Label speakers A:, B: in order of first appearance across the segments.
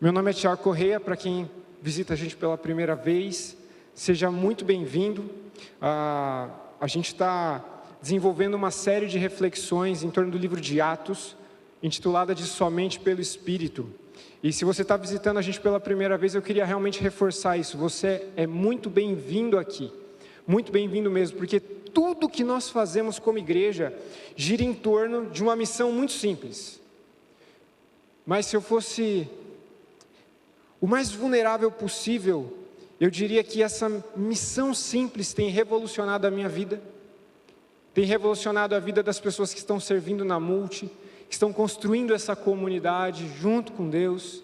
A: Meu nome é Tiago Correia, para quem visita a gente pela primeira vez, seja muito bem-vindo. A gente está desenvolvendo uma série de reflexões em torno do livro de Atos, intitulada de Somente pelo Espírito. E se você está visitando a gente pela primeira vez, eu queria realmente reforçar isso. Você é muito bem-vindo aqui, muito bem-vindo mesmo, porque tudo que nós fazemos como igreja gira em torno de uma missão muito simples. Mas se eu fosse o mais vulnerável possível, eu diria que essa missão simples tem revolucionado a minha vida, tem revolucionado a vida das pessoas que estão servindo na Multi, que estão construindo essa comunidade junto com Deus,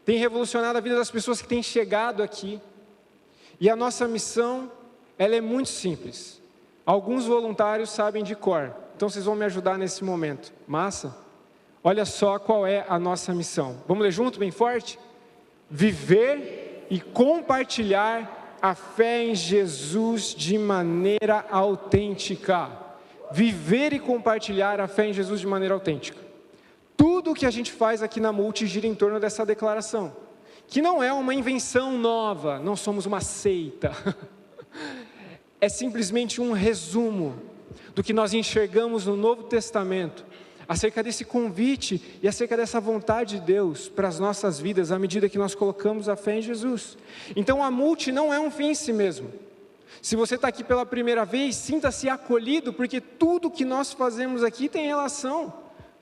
A: tem revolucionado a vida das pessoas que têm chegado aqui. E a nossa missão, ela é muito simples. Alguns voluntários sabem de cor, então vocês vão me ajudar nesse momento. Massa? Olha só qual é a nossa missão. Vamos ler junto, bem forte? Viver e compartilhar a fé em Jesus de maneira autêntica. Viver e compartilhar a fé em Jesus de maneira autêntica. Tudo o que a gente faz aqui na Multi gira em torno dessa declaração, que não é uma invenção nova, não somos uma seita. É simplesmente um resumo do que nós enxergamos no Novo Testamento, acerca desse convite e acerca dessa vontade de Deus para as nossas vidas, à medida que nós colocamos a fé em Jesus. Então a Multi não é um fim em si mesmo. Se você está aqui pela primeira vez, sinta-se acolhido, porque tudo que nós fazemos aqui tem relação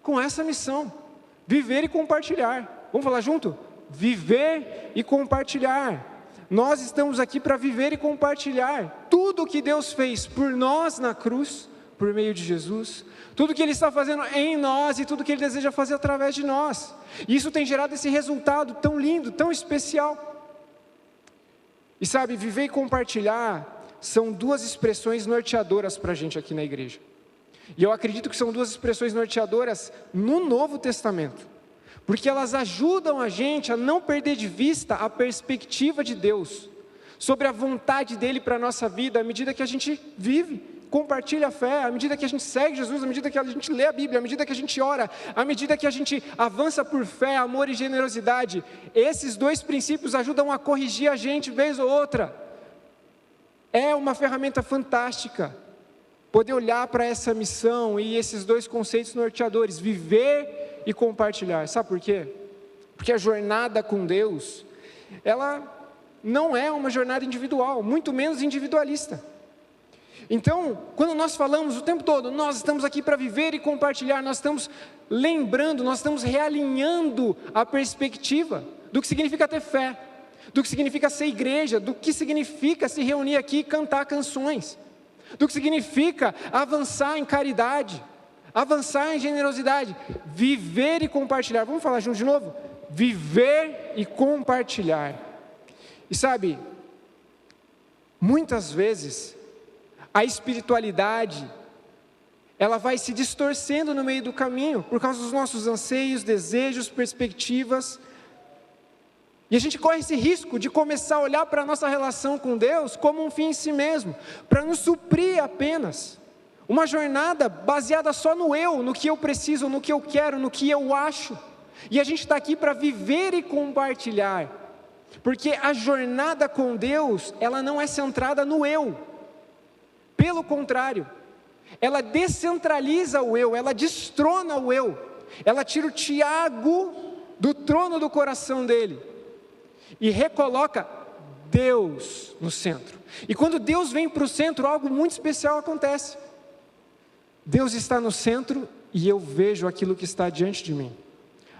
A: com essa missão, viver e compartilhar. Vamos falar junto? Viver e compartilhar. Nós estamos aqui para viver e compartilhar tudo o que Deus fez por nós na cruz, por meio de Jesus, tudo que Ele está fazendo em nós e tudo que Ele deseja fazer através de nós. E isso tem gerado esse resultado tão lindo, tão especial. E sabe, viver e compartilhar são duas expressões norteadoras para a gente aqui na igreja. E eu acredito que são duas expressões norteadoras no Novo Testamento, porque elas ajudam a gente a não perder de vista a perspectiva de Deus, sobre a vontade dEle para a nossa vida, à medida que a gente vive, compartilha a fé, à medida que a gente segue Jesus, à medida que a gente lê a Bíblia, à medida que a gente ora, à medida que a gente avança por fé, amor e generosidade. Esses dois princípios ajudam a corrigir a gente vez ou outra. É uma ferramenta fantástica poder olhar para essa missão e esses dois conceitos norteadores, viver e compartilhar. Sabe por quê? Porque a jornada com Deus, ela não é uma jornada individual, muito menos individualista. Então, quando nós falamos o tempo todo, nós estamos aqui para viver e compartilhar, nós estamos lembrando, nós estamos realinhando a perspectiva do que significa ter fé, do que significa ser igreja, do que significa se reunir aqui e cantar canções, do que significa avançar em caridade, avançar em generosidade, viver e compartilhar. Vamos falar junto de novo? Viver e compartilhar. E sabe, muitas vezes a espiritualidade, ela vai se distorcendo no meio do caminho, por causa dos nossos anseios, desejos, perspectivas, e a gente corre esse risco de começar a olhar para a nossa relação com Deus como um fim em si mesmo, para nos suprir apenas, uma jornada baseada só no eu, no que eu preciso, no que eu quero, no que eu acho, e a gente está aqui para viver e compartilhar, porque a jornada com Deus, ela não é centrada no eu, pelo contrário, ela descentraliza o eu, ela destrona o eu, ela tira o Tiago do trono do coração dele, e recoloca Deus no centro. E quando Deus vem para o centro, algo muito especial acontece. Deus está no centro e eu vejo aquilo que está diante de mim,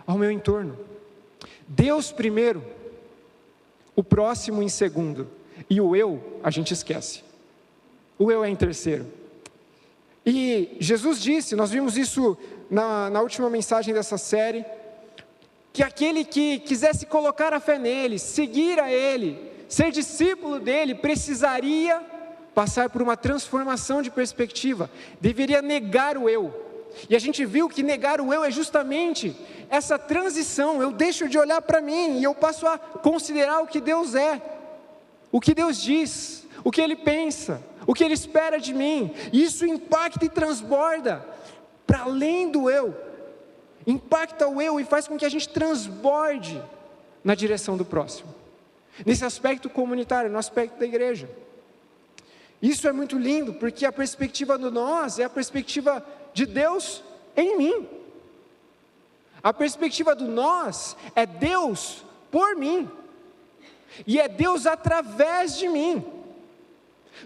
A: ao meu entorno. Deus primeiro, o próximo em segundo, e o eu a gente esquece. O eu é em terceiro. E Jesus disse, nós vimos isso na última mensagem dessa série, que aquele que quisesse colocar a fé nele, seguir a ele, ser discípulo dele, precisaria passar por uma transformação de perspectiva, deveria negar o eu. E a gente viu que negar o eu é justamente essa transição, eu deixo de olhar para mim e eu passo a considerar o que Deus é, o que Deus diz, o que Ele pensa, o que Ele espera de mim. E isso impacta e transborda para além do eu, impacta o eu e faz com que a gente transborde na direção do próximo, nesse aspecto comunitário, no aspecto da igreja. Isso é muito lindo, porque a perspectiva do nós é a perspectiva de Deus em mim. A perspectiva do nós é Deus por mim, e é Deus através de mim,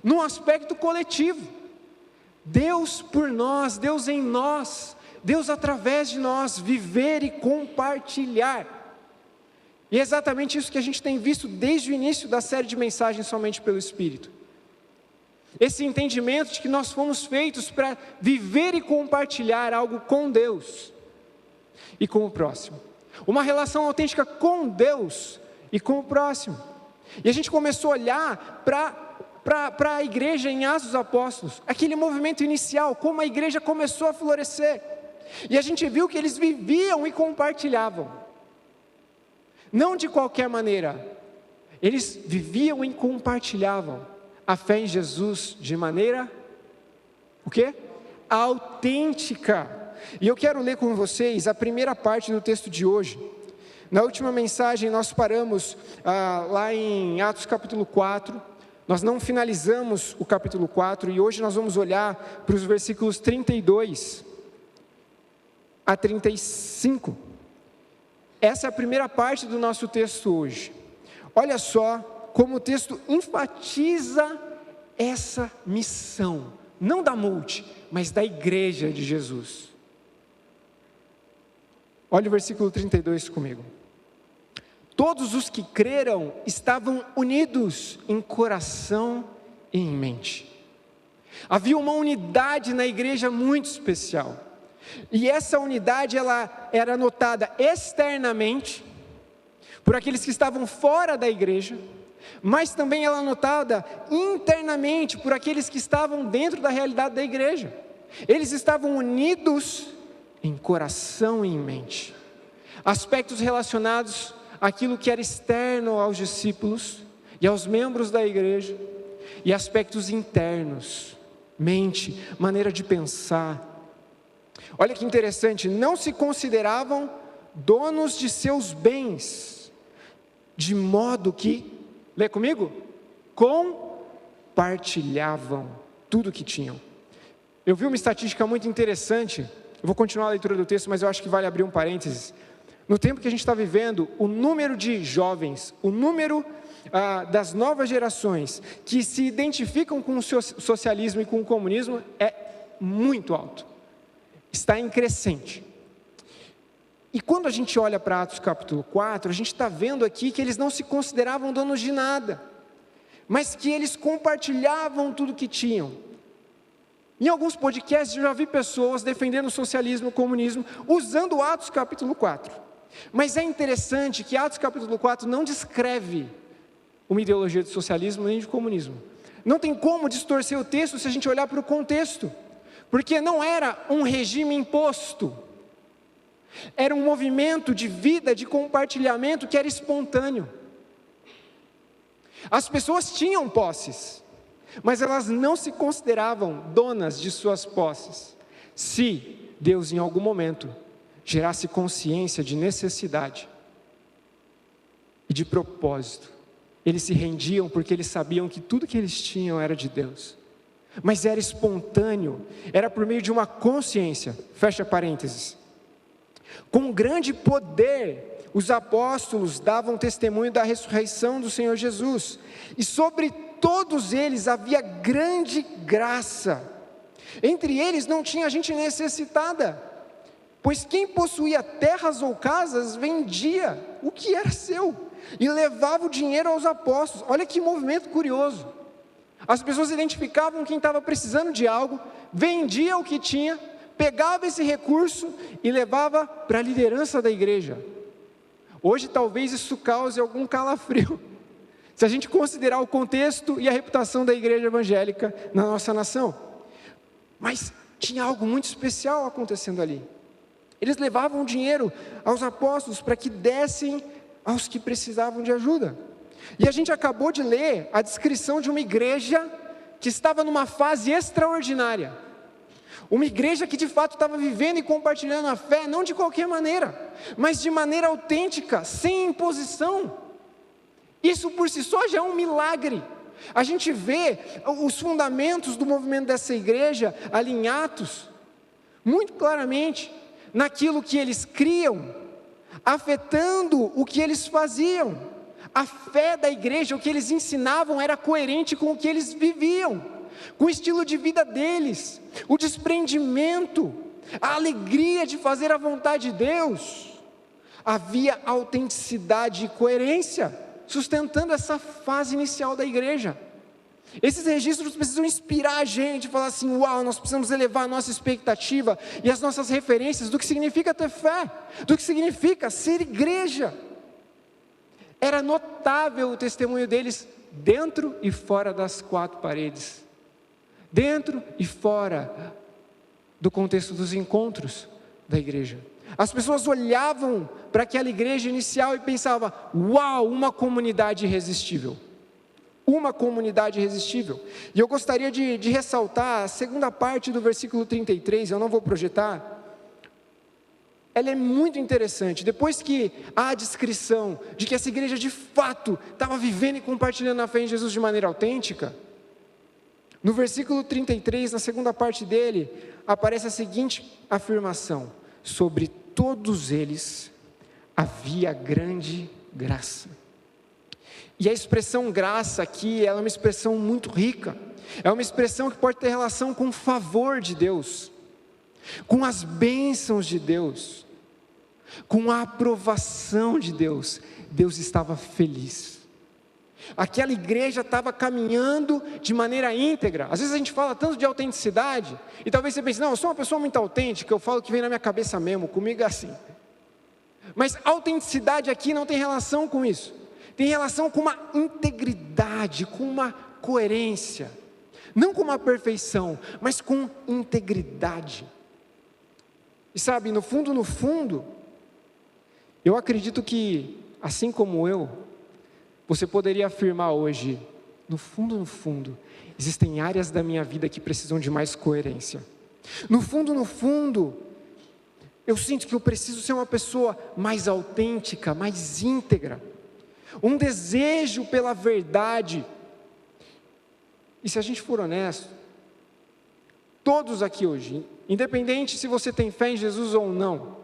A: num aspecto coletivo. Deus por nós, Deus em nós, Deus através de nós, viver e compartilhar. E é exatamente isso que a gente tem visto desde o início da série de mensagens Somente pelo Espírito. Esse entendimento de que nós fomos feitos para viver e compartilhar algo com Deus e com o próximo. Uma relação autêntica com Deus e com o próximo. E a gente começou a olhar para a igreja em Atos dos Apóstolos, aquele movimento inicial, como a igreja começou a florescer. E a gente viu que eles viviam e compartilhavam. Não de qualquer maneira, eles viviam e compartilhavam a fé em Jesus de maneira, o quê? Autêntica. E eu quero ler com vocês a primeira parte do texto de hoje. Na última mensagem nós paramos lá em Atos capítulo 4, nós não finalizamos o capítulo 4 e hoje nós vamos olhar para os versículos 32 a 35. Essa é a primeira parte do nosso texto hoje. Olha só como o texto enfatiza essa missão, não da multi, mas da igreja de Jesus. Olha o versículo 32 comigo. Todos os que creram estavam unidos em coração e em mente. Havia uma unidade na igreja muito especial. E essa unidade ela era notada externamente por aqueles que estavam fora da igreja, mas também ela é notada internamente por aqueles que estavam dentro da realidade da igreja. Eles estavam unidos em coração e em mente. Aspectos relacionados àquilo que era externo aos discípulos e aos membros da igreja, e aspectos internos, mente, maneira de pensar. Olha que interessante, não se consideravam donos de seus bens, de modo que, lê comigo, compartilhavam tudo que tinham. Eu vi uma estatística muito interessante, eu vou continuar a leitura do texto, mas eu acho que vale abrir um parênteses. No tempo que a gente está vivendo, o número de jovens, o número das novas gerações que se identificam com o socialismo e com o comunismo é muito alto, está em crescente. E quando a gente olha para Atos capítulo 4, a gente está vendo aqui que eles não se consideravam donos de nada, mas que eles compartilhavam tudo que tinham. Em alguns podcasts eu já vi pessoas defendendo o socialismo e o comunismo, usando Atos capítulo 4. Mas é interessante que Atos capítulo 4 não descreve uma ideologia de socialismo nem de comunismo. Não tem como distorcer o texto se a gente olhar para o contexto, porque não era um regime imposto, era um movimento de vida, de compartilhamento que era espontâneo. As pessoas tinham posses, mas elas não se consideravam donas de suas posses, se Deus em algum momento gerasse consciência de necessidade e de propósito. Eles se rendiam porque eles sabiam que tudo que eles tinham era de Deus, mas era espontâneo, era por meio de uma consciência. Fecha parênteses. Com grande poder, os apóstolos davam testemunho da ressurreição do Senhor Jesus, e sobre todos eles havia grande graça. Entre eles não tinha gente necessitada, pois quem possuía terras ou casas vendia o que era seu e levava o dinheiro aos apóstolos. Olha que movimento curioso. As pessoas identificavam quem estava precisando de algo, vendia o que tinha, pegava esse recurso e levava para a liderança da igreja. Hoje talvez isso cause algum calafrio, se a gente considerar o contexto e a reputação da igreja evangélica na nossa nação. Mas tinha algo muito especial acontecendo ali. Eles levavam dinheiro aos apóstolos para que dessem aos que precisavam de ajuda. E a gente acabou de ler a descrição de uma igreja que estava numa fase extraordinária. Uma igreja que de fato estava vivendo e compartilhando a fé, não de qualquer maneira. mas de maneira autêntica, sem imposição. Isso por si só já é um milagre. A gente vê os fundamentos do movimento dessa igreja ali em Atos, muito claramente, naquilo que eles criam, afetando o que eles faziam. A fé da igreja, o que eles ensinavam, era coerente com o que eles viviam, com o estilo de vida deles, o desprendimento, a alegria de fazer a vontade de Deus. Havia autenticidade e coerência, sustentando essa fase inicial da igreja. Esses registros precisam inspirar a gente, falar assim, uau, nós precisamos elevar a nossa expectativa e as nossas referências do que significa ter fé, do que significa ser igreja. Era notável o testemunho deles dentro e fora das quatro paredes, dentro e fora do contexto dos encontros da igreja. As pessoas olhavam para aquela igreja inicial e pensavam, uau, uma comunidade irresistível. Uma comunidade irresistível. E eu gostaria de ressaltar a segunda parte do versículo 33, eu não vou projetar. Ela é muito interessante. Depois que há a descrição de que essa igreja de fato estava vivendo e compartilhando a fé em Jesus de maneira autêntica, no versículo 33, na segunda parte dele, aparece a seguinte afirmação: sobre todos eles havia grande graça. E a expressão graça aqui, ela é uma expressão muito rica, é uma expressão que pode ter relação com o favor de Deus, com as bênçãos de Deus, com a aprovação de Deus. Deus estava feliz. Aquela igreja estava caminhando de maneira íntegra. Às vezes a gente fala tanto de autenticidade, e talvez você pense, não, eu sou uma pessoa muito autêntica, eu falo o que vem na minha cabeça mesmo, comigo é assim. Mas autenticidade aqui não tem relação com isso. Tem relação com uma integridade, com uma coerência. Não com uma perfeição, mas com integridade. E sabe, no fundo, eu acredito que, assim como eu, você poderia afirmar hoje, no fundo, existem áreas da minha vida que precisam de mais coerência. No fundo, eu sinto que eu preciso ser uma pessoa mais autêntica, mais íntegra. Um desejo pela verdade. E se a gente for honesto, todos aqui hoje, independente se você tem fé em Jesus ou não,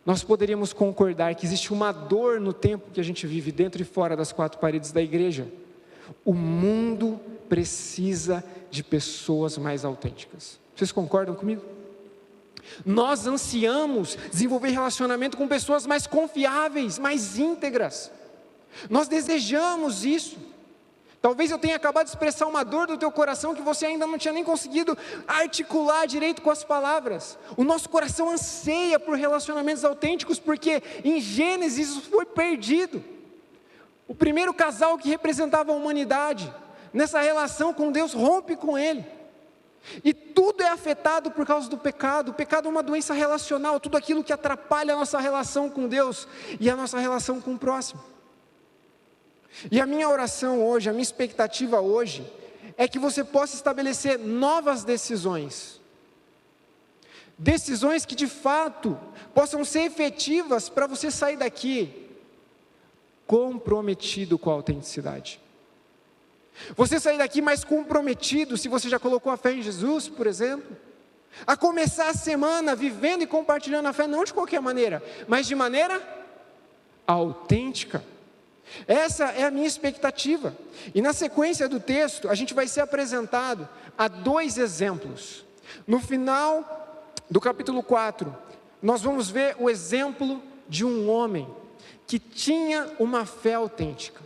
A: nós poderíamos concordar que existe uma dor no tempo que a gente vive dentro e fora das quatro paredes da igreja. O mundo precisa de pessoas mais autênticas. Vocês concordam comigo? Nós ansiamos desenvolver relacionamento com pessoas mais confiáveis, mais íntegras. Nós desejamos isso. Talvez eu tenha acabado de expressar uma dor do teu coração que você ainda não tinha nem conseguido articular direito com as palavras. O nosso coração anseia por relacionamentos autênticos, porque em Gênesis isso foi perdido. O primeiro casal que representava a humanidade, nessa relação com Deus, rompe com ele. E tudo é afetado por causa do pecado. O pecado é uma doença relacional, tudo aquilo que atrapalha a nossa relação com Deus e a nossa relação com o próximo. E a minha oração hoje, a minha expectativa hoje, é que você possa estabelecer novas decisões. Decisões que de fato possam ser efetivas para você sair daqui comprometido com a autenticidade. Você sair daqui mais comprometido, se você já colocou a fé em Jesus, por exemplo, a começar a semana vivendo e compartilhando a fé, não de qualquer maneira, mas de maneira autêntica. Essa é a minha expectativa. E na sequência do texto, a gente vai ser apresentado a dois exemplos. No final do capítulo 4, nós vamos ver o exemplo de um homem que tinha uma fé autêntica.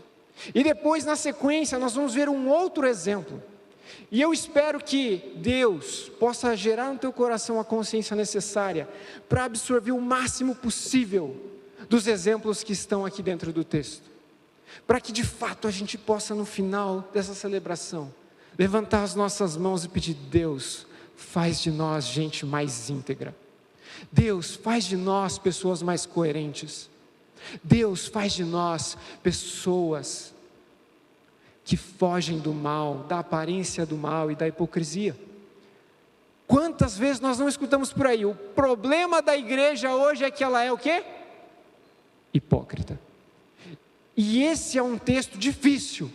A: E depois, na sequência, nós vamos ver um outro exemplo. E eu espero que Deus possa gerar no teu coração a consciência necessária para absorver o máximo possível dos exemplos que estão aqui dentro do texto. Para que de fato a gente possa, no final dessa celebração, levantar as nossas mãos e pedir: Deus, faz de nós gente mais íntegra. Deus, faz de nós pessoas mais coerentes. Deus, faz de nós pessoas que fogem do mal, da aparência do mal e da hipocrisia. Quantas vezes nós não escutamos por aí, o problema da igreja hoje é que ela é o quê? Hipócrita. E esse é um texto difícil,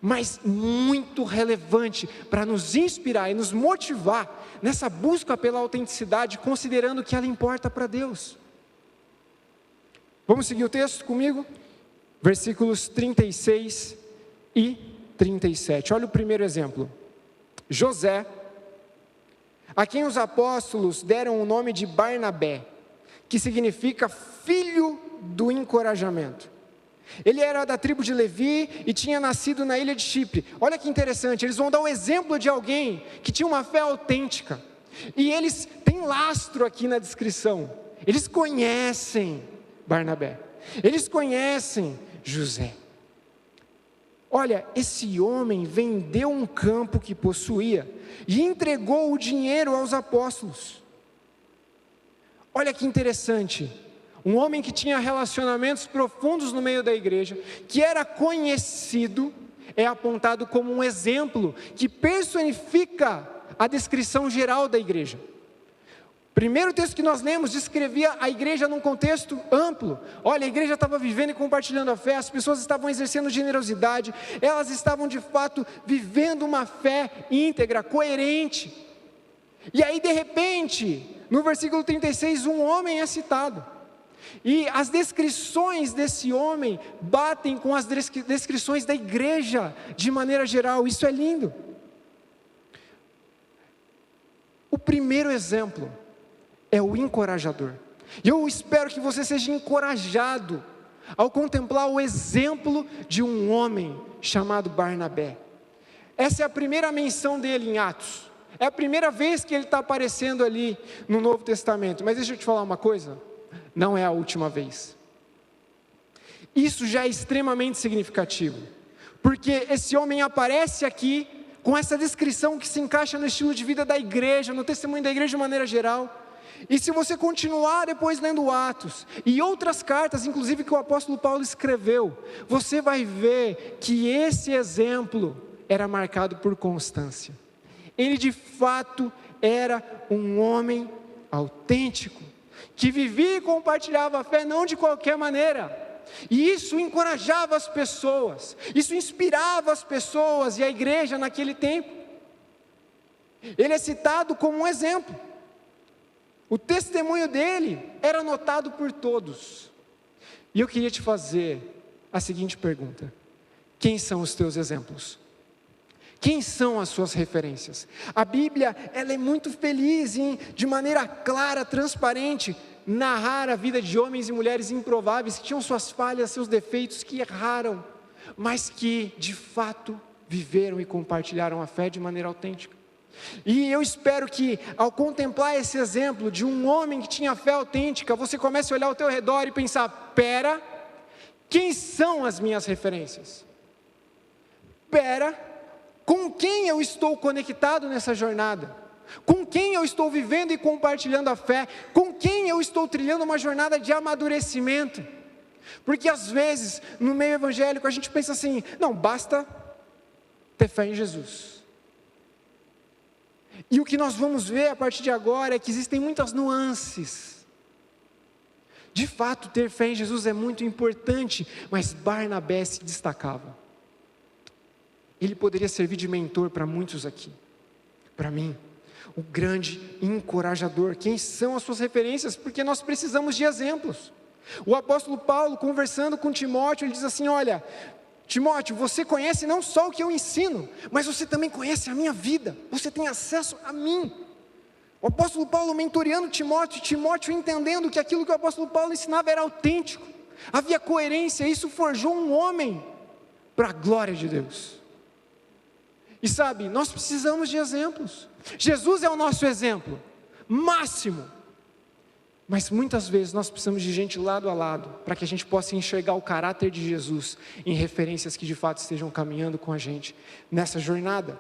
A: mas muito relevante para nos inspirar e nos motivar nessa busca pela autenticidade, considerando que ela importa para Deus. Vamos seguir o texto comigo? Versículos 36 e 37. Olha o primeiro exemplo. José, a quem os apóstolos deram o nome de Barnabé, que significa filho do encorajamento. Ele era da tribo de Levi e tinha nascido na ilha de Chipre. Olha que interessante, eles vão dar o exemplo de alguém que tinha uma fé autêntica. E eles têm lastro aqui na descrição. Eles conhecem Barnabé. Eles conhecem José. Olha, esse homem vendeu um campo que possuía e entregou o dinheiro aos apóstolos. Olha que interessante. Um homem que tinha relacionamentos profundos no meio da igreja, que era conhecido, é apontado como um exemplo que personifica a descrição geral da igreja. O primeiro texto que nós lemos descrevia a igreja num contexto amplo. Olha, a igreja estava vivendo e compartilhando a fé, as pessoas estavam exercendo generosidade, elas estavam de fato vivendo uma fé íntegra, coerente. E aí de repente, no versículo 36, um homem é citado. E as descrições desse homem batem com as descrições da igreja de maneira geral. Isso é lindo. O primeiro exemplo é o encorajador. E eu espero que você seja encorajado ao contemplar o exemplo de um homem chamado Barnabé. Essa é a primeira menção dele em Atos. É a primeira vez que ele está aparecendo ali no Novo Testamento. Mas deixa eu te falar uma coisa. Não é a última vez. Isso já é extremamente significativo, porque esse homem aparece aqui com essa descrição que se encaixa no estilo de vida da igreja, no testemunho da igreja de maneira geral. E se você continuar depois lendo Atos e outras cartas, inclusive que o apóstolo Paulo escreveu, você vai ver que esse exemplo era marcado por constância. Ele de fato era um homem autêntico, que vivia e compartilhava a fé não de qualquer maneira. E isso encorajava as pessoas, isso inspirava as pessoas e a igreja naquele tempo. Ele é citado como um exemplo. O testemunho dele era notado por todos. E eu queria te fazer a seguinte pergunta: quem são os teus exemplos? Quem são as suas referências? A Bíblia, ela é muito feliz em, de maneira clara, transparente, narrar a vida de homens e mulheres improváveis, que tinham suas falhas, seus defeitos, que erraram, mas que, de fato, viveram e compartilharam a fé de maneira autêntica. E eu espero que, ao contemplar esse exemplo de um homem que tinha fé autêntica, você comece a olhar ao teu redor e pensar: pera, quem são as minhas referências? Pera, com quem eu estou conectado nessa jornada? Com quem eu estou vivendo e compartilhando a fé? Com quem eu estou trilhando uma jornada de amadurecimento? Porque às vezes, no meio evangélico, a gente pensa assim: não, basta ter fé em Jesus. E o que nós vamos ver a partir de agora é que existem muitas nuances. De fato, ter fé em Jesus é muito importante, mas Barnabé se destacava. Ele poderia servir de mentor para muitos aqui, para mim, o grande encorajador. Quem são as suas referências? Porque nós precisamos de exemplos. O apóstolo Paulo, conversando com Timóteo, ele diz assim: olha, Timóteo, você conhece não só o que eu ensino, mas você também conhece a minha vida, você tem acesso a mim. O apóstolo Paulo mentoreando Timóteo, Timóteo entendendo que aquilo que o apóstolo Paulo ensinava era autêntico, havia coerência, isso forjou um homem para a glória de Deus. E sabe, nós precisamos de exemplos. Jesus é o nosso exemplo máximo, mas muitas vezes nós precisamos de gente lado a lado, para que a gente possa enxergar o caráter de Jesus em referências que de fato estejam caminhando com a gente nessa jornada.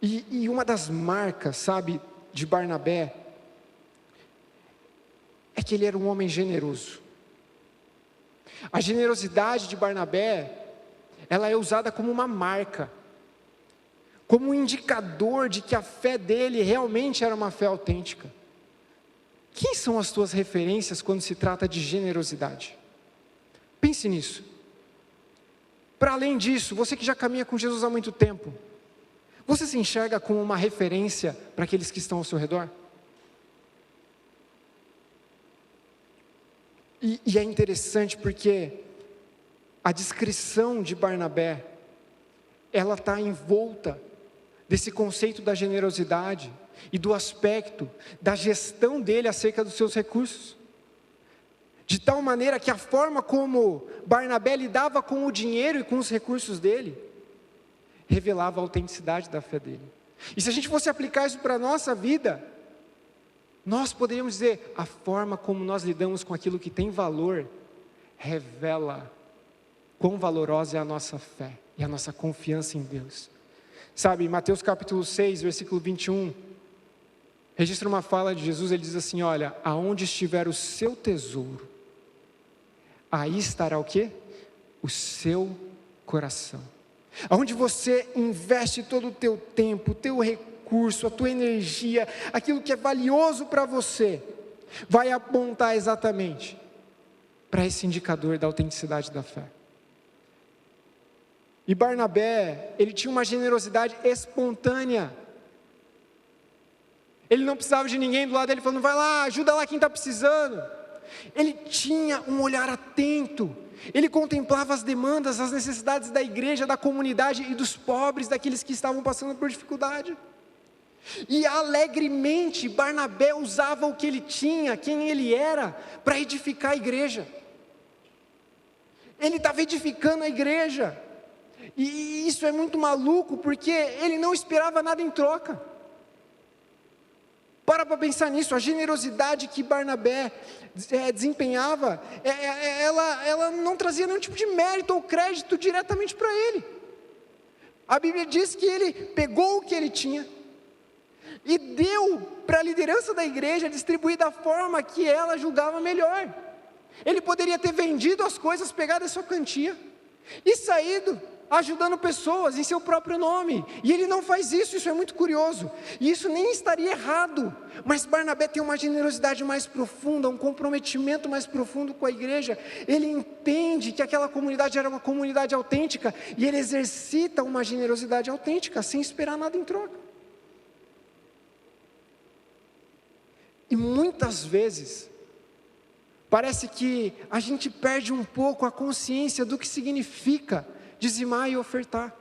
A: E uma das marcas, sabe, de Barnabé, é que ele era um homem generoso. A generosidade de Barnabé, ela é usada como uma marca, como um indicador de que a fé dele realmente era uma fé autêntica. Quem são as tuas referências quando se trata de generosidade? Pense nisso. Para além disso, você que já caminha com Jesus há muito tempo, você se enxerga como uma referência para aqueles que estão ao seu redor? E é interessante porque a descrição de Barnabé, ela está envolta desse conceito da generosidade e do aspecto da gestão dele acerca dos seus recursos. De tal maneira que a forma como Barnabé lidava com o dinheiro e com os recursos dele, revelava a autenticidade da fé dele. E se a gente fosse aplicar isso para a nossa vida, nós poderíamos dizer, a forma como nós lidamos com aquilo que tem valor, revela quão valorosa é a nossa fé e a nossa confiança em Deus. Sabe, Mateus capítulo 6, versículo 21, registra uma fala de Jesus, ele diz assim, olha, aonde estiver o seu tesouro, aí estará o quê? O seu coração. Aonde você investe todo o teu tempo, o teu recurso, a tua energia, aquilo que é valioso para você, vai apontar exatamente para esse indicador da autenticidade da fé. E Barnabé, ele tinha uma generosidade espontânea. Ele não precisava de ninguém do lado dele falando, vai lá, ajuda lá quem está precisando. Ele tinha um olhar atento. Ele contemplava as demandas, as necessidades da igreja, da comunidade e dos pobres, daqueles que estavam passando por dificuldade. E alegremente Barnabé usava o que ele tinha, quem ele era, para edificar a igreja. Ele estava edificando a igreja. E isso é muito maluco, porque ele não esperava nada em troca. Para pensar nisso, a generosidade que Barnabé desempenhava, ela não trazia nenhum tipo de mérito ou crédito diretamente para ele. A Bíblia diz que ele pegou o que ele tinha e deu para a liderança da igreja distribuir da forma que ela julgava melhor. Ele poderia ter vendido as coisas, pegado a sua quantia e saído ajudando pessoas em seu próprio nome, e ele não faz isso, isso é muito curioso, e isso nem estaria errado, mas Barnabé tem uma generosidade mais profunda, um comprometimento mais profundo com a igreja, ele entende que aquela comunidade era uma comunidade autêntica, e ele exercita uma generosidade autêntica, sem esperar nada em troca. E muitas vezes, parece que a gente perde um pouco a consciência do que significa dizimar e ofertar.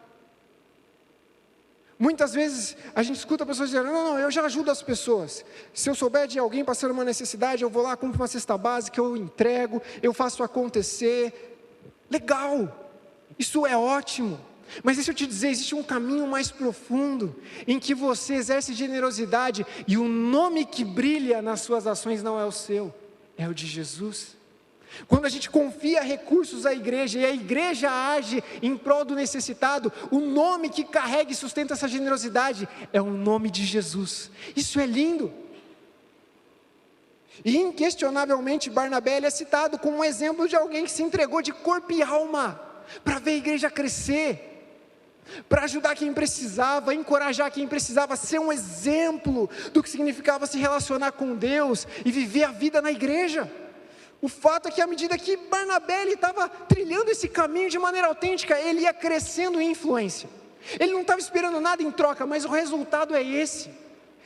A: Muitas vezes a gente escuta pessoas dizendo, não, eu já ajudo as pessoas. Se eu souber de alguém passando uma necessidade, eu vou lá, compro uma cesta básica, eu entrego, eu faço acontecer. Legal, isso é ótimo. Mas deixa eu te dizer, existe um caminho mais profundo, em que você exerce generosidade, e o nome que brilha nas suas ações não é o seu, é o de Jesus. Quando a gente confia recursos à igreja, e a igreja age em prol do necessitado, o nome que carrega e sustenta essa generosidade é o nome de Jesus. Isso é lindo. E inquestionavelmente Barnabé ele é citado como um exemplo de alguém que se entregou de corpo e alma para ver a igreja crescer, para ajudar quem precisava, encorajar quem precisava, ser um exemplo do que significava se relacionar com Deus e viver a vida na igreja. O fato é que à medida que Barnabé estava trilhando esse caminho de maneira autêntica, ele ia crescendo em influência. Ele não estava esperando nada em troca, mas o resultado é esse.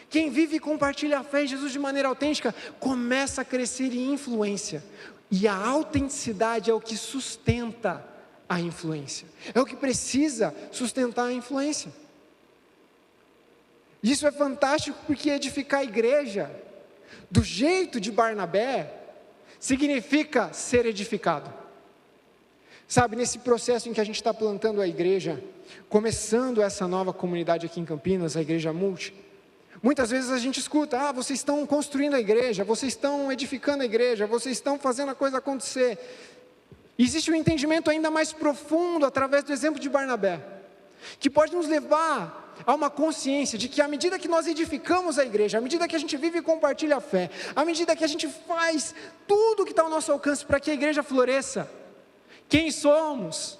A: Quem vive e compartilha a fé em Jesus de maneira autêntica, começa a crescer em influência. E a autenticidade é o que sustenta a influência. É o que precisa sustentar a influência. Isso é fantástico porque edificar a igreja, do jeito de Barnabé, significa ser edificado. Sabe, nesse processo em que a gente está plantando a igreja, começando essa nova comunidade aqui em Campinas, a Igreja Multi, muitas vezes a gente escuta, vocês estão construindo a igreja, vocês estão edificando a igreja, vocês estão fazendo a coisa acontecer. Existe um entendimento ainda mais profundo, através do exemplo de Barnabé, que pode nos levar há uma consciência de que à medida que nós edificamos a igreja, à medida que a gente vive e compartilha a fé, à medida que a gente faz tudo o que está ao nosso alcance para que a igreja floresça, quem somos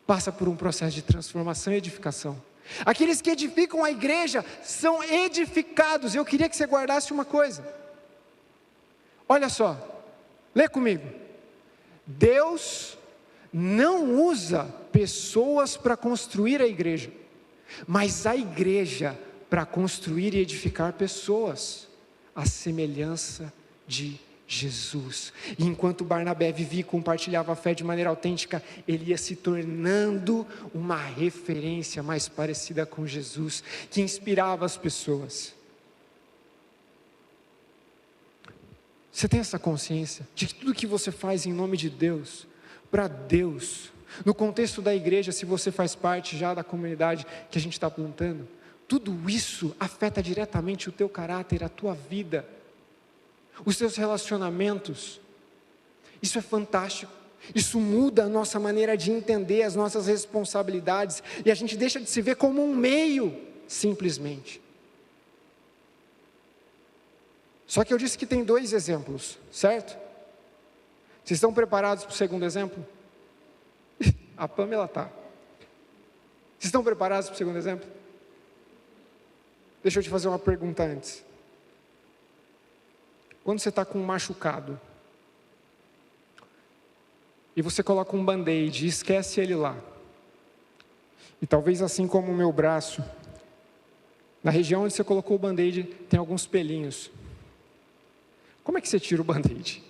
A: passa por um processo de transformação e edificação. Aqueles que edificam a igreja são edificados. Eu queria que você guardasse uma coisa. Olha só, lê comigo. Deus não usa pessoas para construir a igreja, mas a igreja para construir e edificar pessoas, à semelhança de Jesus. E enquanto Barnabé vivia e compartilhava a fé de maneira autêntica, ele ia se tornando uma referência mais parecida com Jesus, que inspirava as pessoas. Você tem essa consciência de que tudo que você faz em nome de Deus, para Deus, no contexto da igreja, se você faz parte já da comunidade que a gente está plantando, tudo isso afeta diretamente o teu caráter, a tua vida, os teus relacionamentos. Isso é fantástico. Isso muda a nossa maneira de entender as nossas responsabilidades, e a gente deixa de se ver como um meio, simplesmente. Só que eu disse que tem 2 exemplos, certo? Vocês estão preparados para o segundo exemplo? A Pamela está. Vocês estão preparados para o segundo exemplo? Deixa eu te fazer uma pergunta antes. Quando você está com um machucado, e você coloca um band-aid e esquece ele lá, e talvez assim como o meu braço, na região onde você colocou o band-aid tem alguns pelinhos. Como é que você tira o band-aid?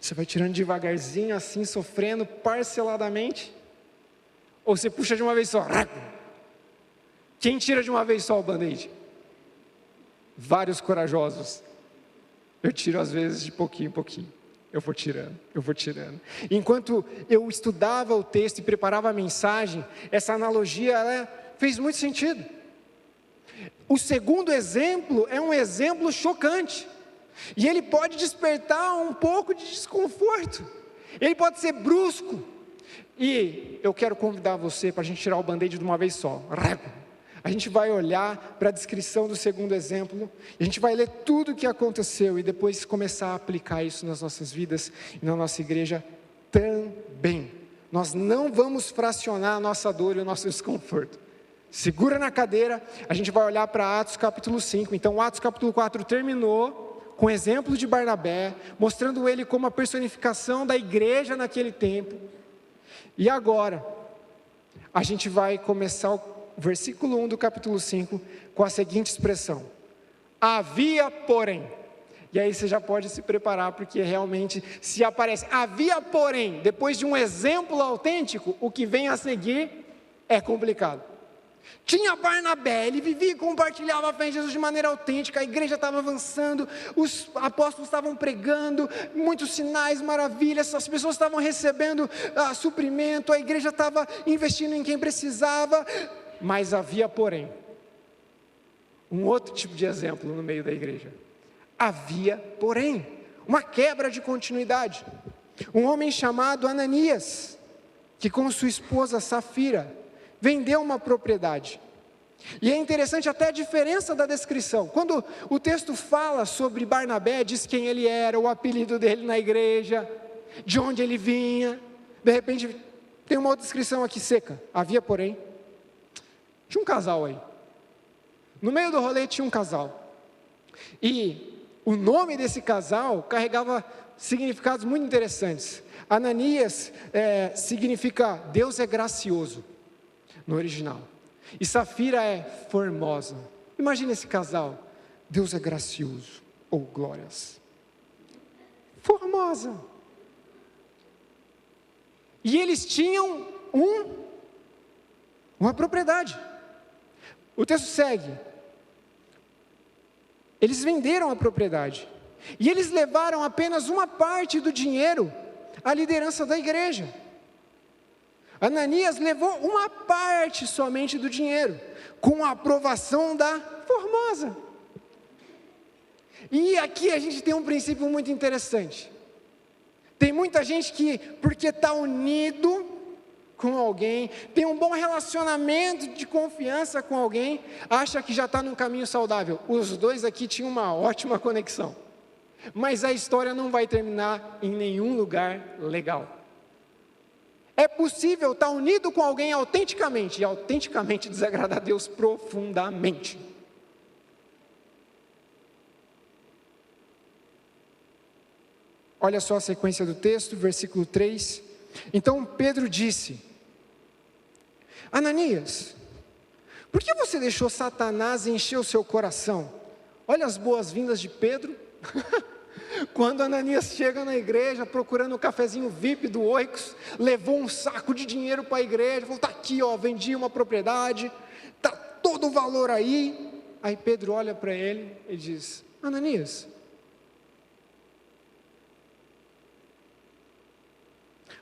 A: Você vai tirando devagarzinho, assim, sofrendo, parceladamente? Ou você puxa de uma vez só? Quem tira de uma vez só o band-aid? Vários corajosos. Eu tiro às vezes de pouquinho em pouquinho. Eu vou tirando. Enquanto eu estudava o texto e preparava a mensagem, essa analogia ela fez muito sentido. O segundo exemplo é um exemplo chocante. E ele pode despertar um pouco de desconforto. Ele pode ser brusco. E eu quero convidar você para a gente tirar o band-aid de uma vez só. A gente vai olhar para a descrição do segundo exemplo, a gente vai ler tudo o que aconteceu e depois começar a aplicar isso nas nossas vidas e na nossa igreja também. Nós não vamos fracionar a nossa dor e o nosso desconforto. Segura na cadeira, a gente vai olhar para Atos capítulo 5. Então Atos capítulo 4 terminou com o exemplo de Barnabé, mostrando ele como a personificação da igreja naquele tempo. E agora, a gente vai começar o versículo 1 do capítulo 5, com a seguinte expressão: havia porém. E aí você já pode se preparar, porque realmente se aparece havia porém, depois de um exemplo autêntico, o que vem a seguir é complicado. Tinha Barnabé, ele vivia e compartilhava a fé em Jesus de maneira autêntica, a igreja estava avançando, os apóstolos estavam pregando, muitos sinais, maravilhas, as pessoas estavam recebendo suprimento, a igreja estava investindo em quem precisava. Mas havia, porém, um outro tipo de exemplo no meio da igreja. Havia, porém, uma quebra de continuidade. Um homem chamado Ananias, que com sua esposa Safira, vendeu uma propriedade. E é interessante até a diferença da descrição. Quando o texto fala sobre Barnabé, diz quem ele era, o apelido dele na igreja, de onde ele vinha. De repente, tem uma outra descrição aqui seca. Havia, porém, tinha um casal aí. No meio do rolê tinha um casal. E o nome desse casal carregava significados muito interessantes. Ananias significa Deus é gracioso, no original. E Safira é formosa. Imagina esse casal. Deus é gracioso, ou glórias. Formosa. E eles tinham uma propriedade. O texto segue. Eles venderam a propriedade. E eles levaram apenas uma parte do dinheiro à liderança da igreja. Ananias levou uma parte somente do dinheiro, com a aprovação da formosa. E aqui a gente tem um princípio muito interessante. Tem muita gente que, porque está unido com alguém, tem um bom relacionamento de confiança com alguém, acha que já está num caminho saudável. Os dois aqui tinham uma ótima conexão, mas a história não vai terminar em nenhum lugar legal. É possível estar unido com alguém autenticamente, e autenticamente desagradar a Deus profundamente. Olha só a sequência do texto, versículo 3. Então Pedro disse: Ananias, por que você deixou Satanás encher o seu coração? Olha as boas-vindas de Pedro. Quando Ananias chega na igreja procurando o cafezinho VIP do Oikos, levou um saco de dinheiro para a igreja, falou: está aqui, ó, vendi uma propriedade, está todo o valor aí. Aí Pedro olha para ele e diz: Ananias,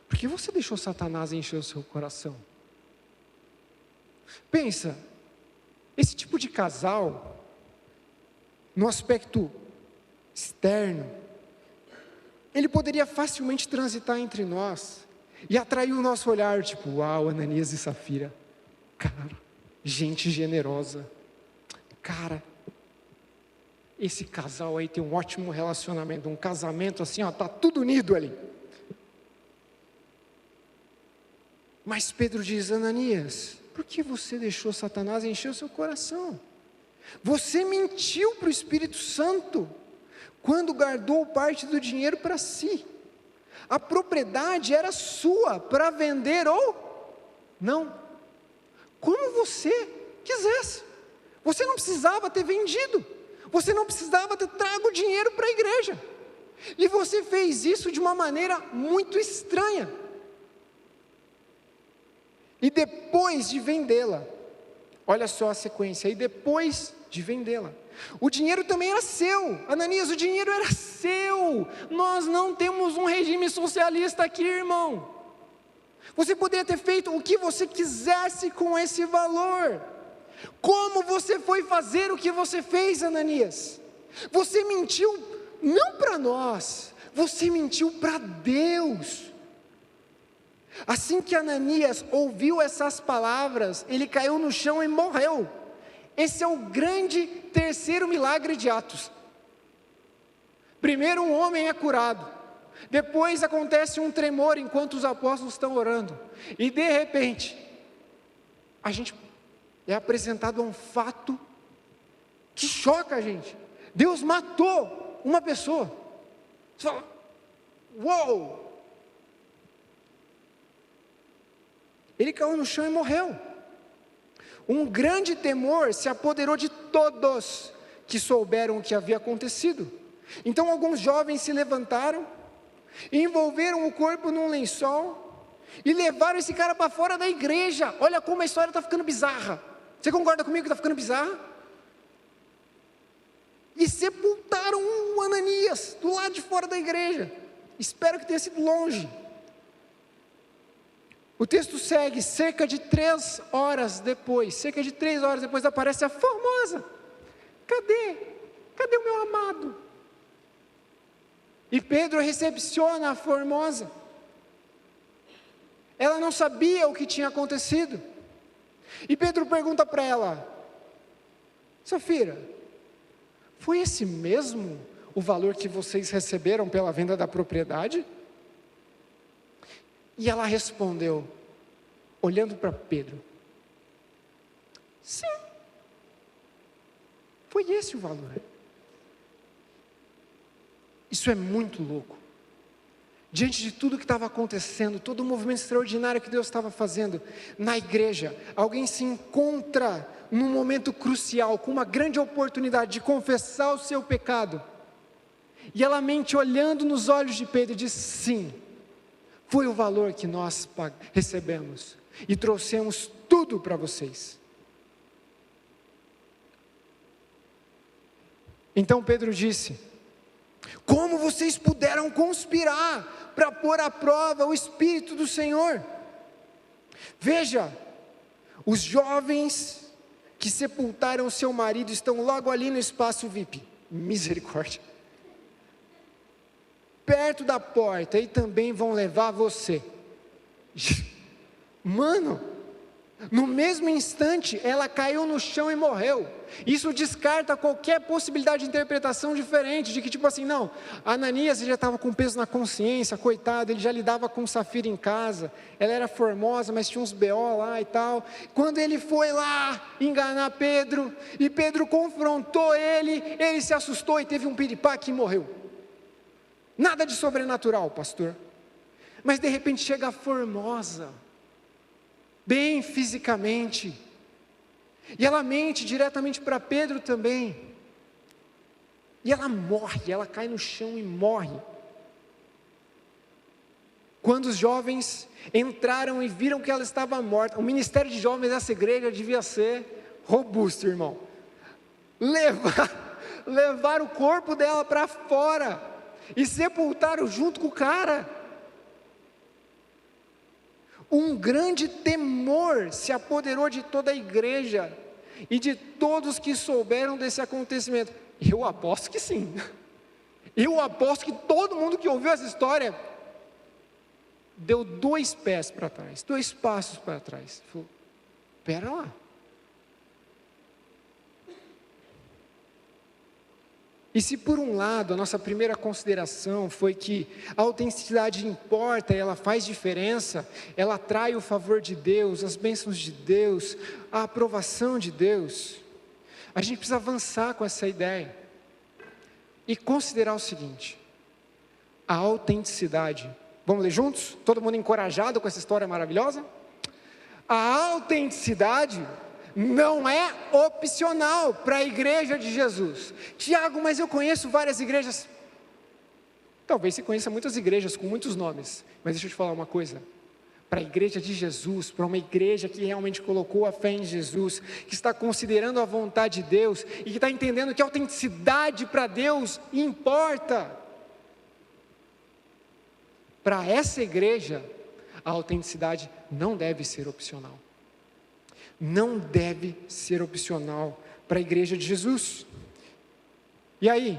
A: por que você deixou Satanás encher o seu coração? Pensa, esse tipo de casal, no aspecto externo, ele poderia facilmente transitar entre nós e atrair o nosso olhar, tipo: uau, Ananias e Safira, cara, gente generosa, cara, esse casal aí tem um ótimo relacionamento, um casamento assim, ó, tá tudo unido ali. Mas Pedro diz: Ananias, por que você deixou Satanás encher o seu coração? Você mentiu para o Espírito Santo quando guardou parte do dinheiro para si. A propriedade era sua para vender ou não, como você quisesse. Você não precisava ter vendido, você não precisava ter trago o dinheiro para a igreja, e você fez isso de uma maneira muito estranha. E depois de vendê-la, olha só a sequência, e depois de vendê-la, o dinheiro também era seu. Ananias, o dinheiro era seu. Nós não temos um regime socialista aqui, irmão. Você poderia ter feito o que você quisesse com esse valor. Como você foi fazer o que você fez, Ananias? Você mentiu não para nós, você mentiu para Deus. Assim que Ananias ouviu essas palavras, ele caiu no chão e morreu. Esse é o grande terceiro milagre de Atos. Primeiro um homem é curado, depois acontece um tremor enquanto os apóstolos estão orando, e de repente, a gente é apresentado a um fato que choca a gente. Deus matou uma pessoa. Você fala: uou! Ele caiu no chão e morreu. Um grande temor se apoderou de todos que souberam o que havia acontecido. Então alguns jovens se levantaram, envolveram o corpo num lençol e levaram esse cara para fora da igreja. Olha como a história está ficando bizarra. Você concorda comigo que está ficando bizarra? E sepultaram o Ananias do lado de fora da igreja. Espero que tenha sido longe. O texto segue, cerca de 3 horas depois aparece a Formosa. Cadê o meu amado? E Pedro recepciona a Formosa. Ela não sabia o que tinha acontecido. E Pedro pergunta para ela: Safira, foi esse mesmo o valor que vocês receberam pela venda da propriedade? E ela respondeu, olhando para Pedro: sim, foi esse o valor. Isso é muito louco. Diante de tudo que estava acontecendo, todo o movimento extraordinário que Deus estava fazendo na igreja, alguém se encontra num momento crucial, com uma grande oportunidade de confessar o seu pecado, e ela mente olhando nos olhos de Pedro e diz: sim, foi o valor que nós recebemos, e trouxemos tudo para vocês. Então Pedro disse: como vocês puderam conspirar para pôr à prova o Espírito do Senhor? Veja, os jovens que sepultaram seu marido estão logo ali no espaço VIP, misericórdia, perto da porta, e também vão levar você. Mano, No mesmo instante, ela caiu no chão e morreu. Isso descarta qualquer possibilidade de interpretação diferente, de que tipo assim, não, Ananias já estava com peso na consciência, coitado, ele já lidava com Safira em casa, ela era formosa, mas tinha uns BO lá e tal. Quando ele foi lá enganar Pedro, e Pedro confrontou ele se assustou e teve um piripaque e morreu. Nada de sobrenatural, pastor. Mas de repente chega a formosa, bem fisicamente, e ela mente diretamente para Pedro também, e ela morre, ela cai no chão e morre. Quando os jovens entraram e viram que ela estava morta, o ministério de jovens dessa igreja devia ser robusto, irmão. Levar o corpo dela para fora e sepultaram junto com o cara. Um grande temor se apoderou de toda a igreja e de todos que souberam desse acontecimento. Eu aposto que sim. Eu aposto que todo mundo que ouviu essa história deu 2 pés para trás, 2 passos para trás. Falou, pera lá. E se por um lado a nossa primeira consideração foi que a autenticidade importa, ela faz diferença, ela atrai o favor de Deus, as bênçãos de Deus, a aprovação de Deus, a gente precisa avançar com essa ideia e considerar o seguinte: a autenticidade, vamos ler juntos? Todo mundo encorajado com essa história maravilhosa? A autenticidade não é opcional para a igreja de Jesus. Tiago, mas eu conheço várias igrejas. Talvez você conheça muitas igrejas com muitos nomes, mas deixa eu te falar uma coisa. Para a igreja de Jesus, para uma igreja que realmente colocou a fé em Jesus, que está considerando a vontade de Deus, e que está entendendo que a autenticidade para Deus importa. Para essa igreja, a autenticidade não deve ser opcional. Não deve ser opcional para a igreja de Jesus. E aí,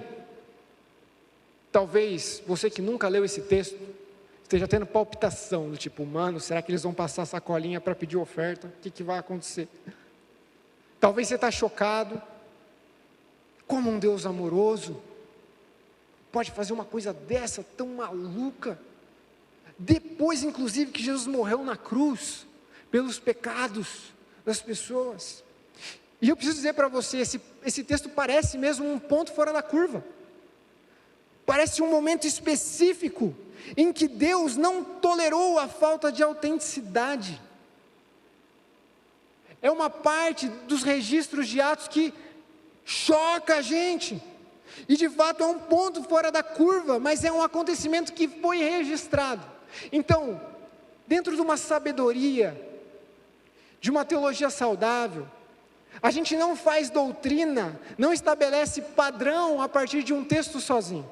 A: talvez você que nunca leu esse texto, esteja tendo palpitação, do tipo, mano, será que eles vão passar sacolinha para pedir oferta? O que vai acontecer? Talvez você está chocado, como um Deus amoroso pode fazer uma coisa dessa, tão maluca, depois inclusive que Jesus morreu na cruz, pelos pecados das pessoas. E eu preciso dizer para você, esse texto parece mesmo um ponto fora da curva, parece um momento específico, em que Deus não tolerou a falta de autenticidade. É uma parte dos registros de Atos que choca a gente, e de fato é um ponto fora da curva, mas é um acontecimento que foi registrado. Então, dentro de uma sabedoria, de uma teologia saudável, a gente não faz doutrina, não estabelece padrão a partir de um texto sozinho,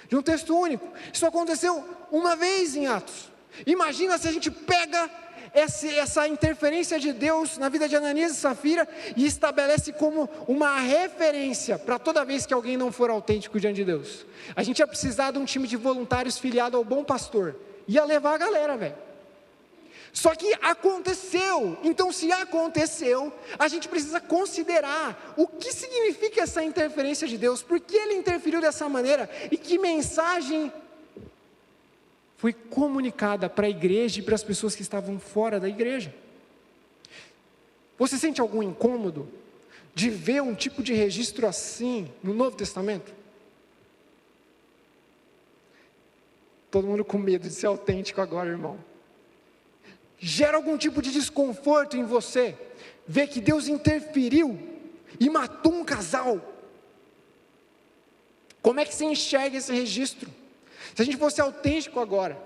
A: de um texto único. Isso aconteceu uma vez em Atos. Imagina se a gente pega essa interferência de Deus na vida de Ananias e Safira e estabelece como uma referência para toda vez que alguém não for autêntico diante de Deus. A gente ia precisar de um time de voluntários filiado ao Bom Pastor, ia levar a galera, velho. Só que aconteceu, então se aconteceu, a gente precisa considerar o que significa essa interferência de Deus, por que Ele interferiu dessa maneira, e que mensagem foi comunicada para a igreja e para as pessoas que estavam fora da igreja. Você sente algum incômodo de ver um tipo de registro assim no Novo Testamento? Todo mundo com medo de ser autêntico agora, irmão. Gera algum tipo de desconforto em você ver que Deus interferiu e matou um casal? Como é que você enxerga esse registro? Se a gente fosse autêntico agora,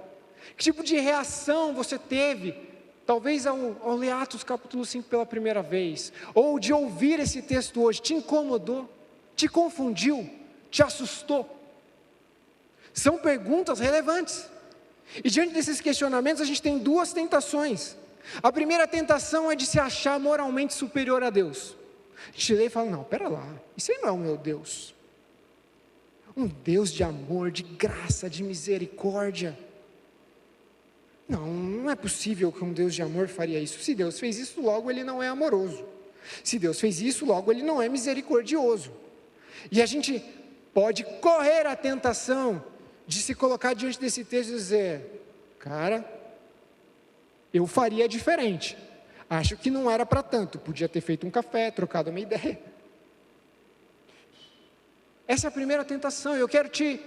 A: que tipo de reação você teve, talvez ao ler Atos capítulo 5 pela primeira vez, ou de ouvir esse texto hoje? Te incomodou? Te confundiu? Te assustou? São perguntas relevantes. E diante desses questionamentos, a gente tem 2 tentações. A primeira tentação é de se achar moralmente superior a Deus. A gente lê e fala, não, pera lá, isso aí não é o meu Deus. Um Deus de amor, de graça, de misericórdia. Não não é possível que um Deus de amor faria isso. Se Deus fez isso, logo Ele não é amoroso. Se Deus fez isso, logo Ele não é misericordioso. E a gente pode correr à tentação de se colocar diante desse texto e dizer: cara, eu faria diferente. Acho que não era para tanto, podia ter feito um café, trocado uma ideia. Essa é a primeira tentação, eu quero te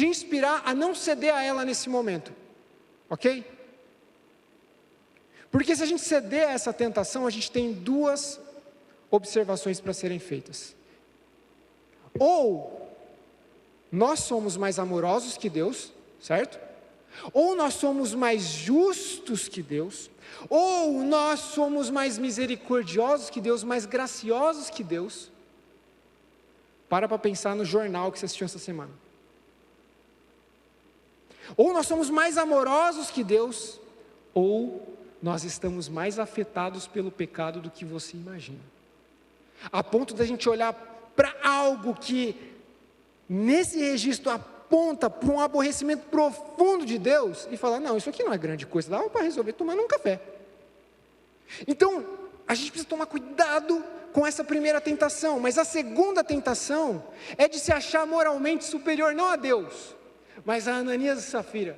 A: inspirar a não ceder a ela nesse momento, ok? Porque se a gente ceder a essa tentação, a gente tem duas observações para serem feitas. Ou nós somos mais amorosos que Deus, certo? Ou nós somos mais justos que Deus, ou nós somos mais misericordiosos que Deus, mais graciosos que Deus. Para pensar no jornal que você assistiu essa semana. Ou nós somos mais amorosos que Deus, ou nós estamos mais afetados pelo pecado do que você imagina. A ponto da gente olhar para algo que, nesse registro, aponta para um aborrecimento profundo de Deus, e falar: não, isso aqui não é grande coisa, dá para resolver tomando um café. Então, a gente precisa tomar cuidado com essa primeira tentação, mas a segunda tentação é de se achar moralmente superior, não a Deus, mas a Ananias e Safira.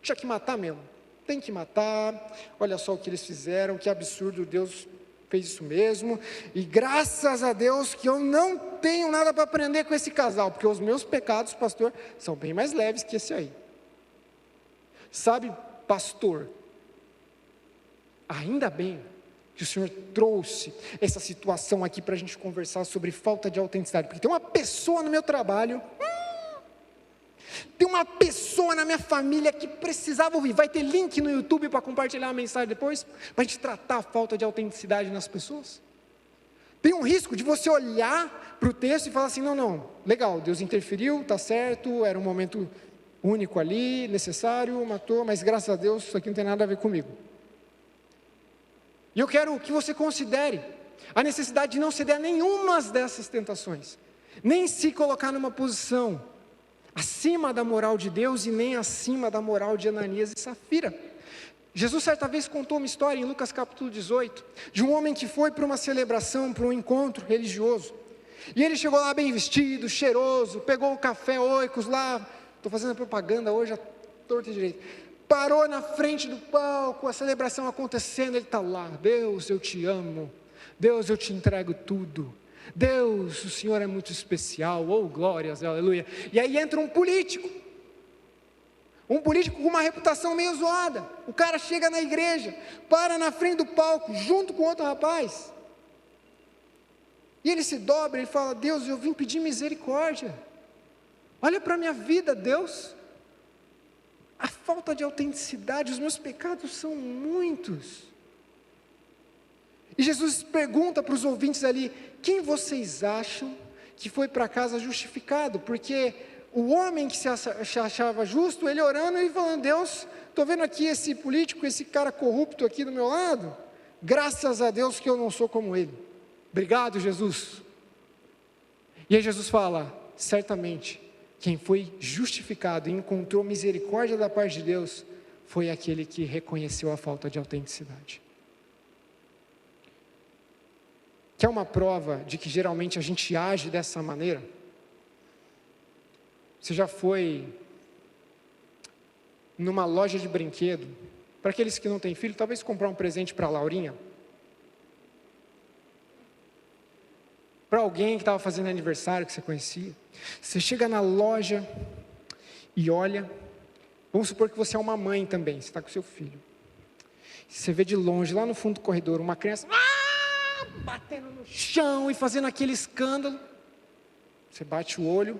A: Tinha que matar mesmo, tem que matar, olha só o que eles fizeram, que absurdo, Deus fez isso mesmo, e graças a Deus que eu não tenho nada para aprender com esse casal, porque os meus pecados, pastor, são bem mais leves que esse aí. Sabe, pastor, ainda bem que o Senhor trouxe essa situação aqui para a gente conversar sobre falta de autenticidade, porque tem uma pessoa no meu trabalho, tem uma pessoa na minha família que precisava ouvir. Vai ter link no YouTube para compartilhar a mensagem depois, para a gente tratar a falta de autenticidade nas pessoas. Tem um risco de você olhar para o texto e falar assim: não, legal, Deus interferiu, está certo, era um momento único ali, necessário, matou, mas graças a Deus isso aqui não tem nada a ver comigo. E eu quero que você considere a necessidade de não ceder a nenhuma dessas tentações, nem se colocar numa posição acima da moral de Deus e nem acima da moral de Ananias e Safira. Jesus certa vez contou uma história em Lucas capítulo 18, de um homem que foi para uma celebração, para um encontro religioso, e ele chegou lá bem vestido, cheiroso, pegou o café Oikos lá, estou fazendo propaganda hoje à torta e direito, parou na frente do palco, a celebração acontecendo, ele está lá: Deus, eu te amo, Deus, eu te entrego tudo, Deus, o Senhor é muito especial, oh glórias, aleluia. E aí entra um político com uma reputação meio zoada. O cara chega na igreja, para na frente do palco, junto com outro rapaz, e ele se dobra e fala: Deus, eu vim pedir misericórdia, olha para a minha vida, Deus, a falta de autenticidade, os meus pecados são muitos. E Jesus pergunta para os ouvintes ali: quem vocês acham que foi para casa justificado? Porque o homem que se achava justo, ele orando e falando: Deus, estou vendo aqui esse político, esse cara corrupto aqui do meu lado, graças a Deus que eu não sou como ele, obrigado Jesus. E aí Jesus fala: certamente, quem foi justificado e encontrou misericórdia da parte de Deus, foi aquele que reconheceu a falta de autenticidade. Quer uma prova de que geralmente a gente age dessa maneira? Você já foi numa loja de brinquedo, para aqueles que não têm filho, talvez comprar um presente para a Laurinha? Para alguém que estava fazendo aniversário, que você conhecia? Você chega na loja e olha, vamos supor que você é uma mãe também, você está com seu filho. Você vê de longe, lá no fundo do corredor, uma criança batendo no chão e fazendo aquele escândalo. Você bate o olho,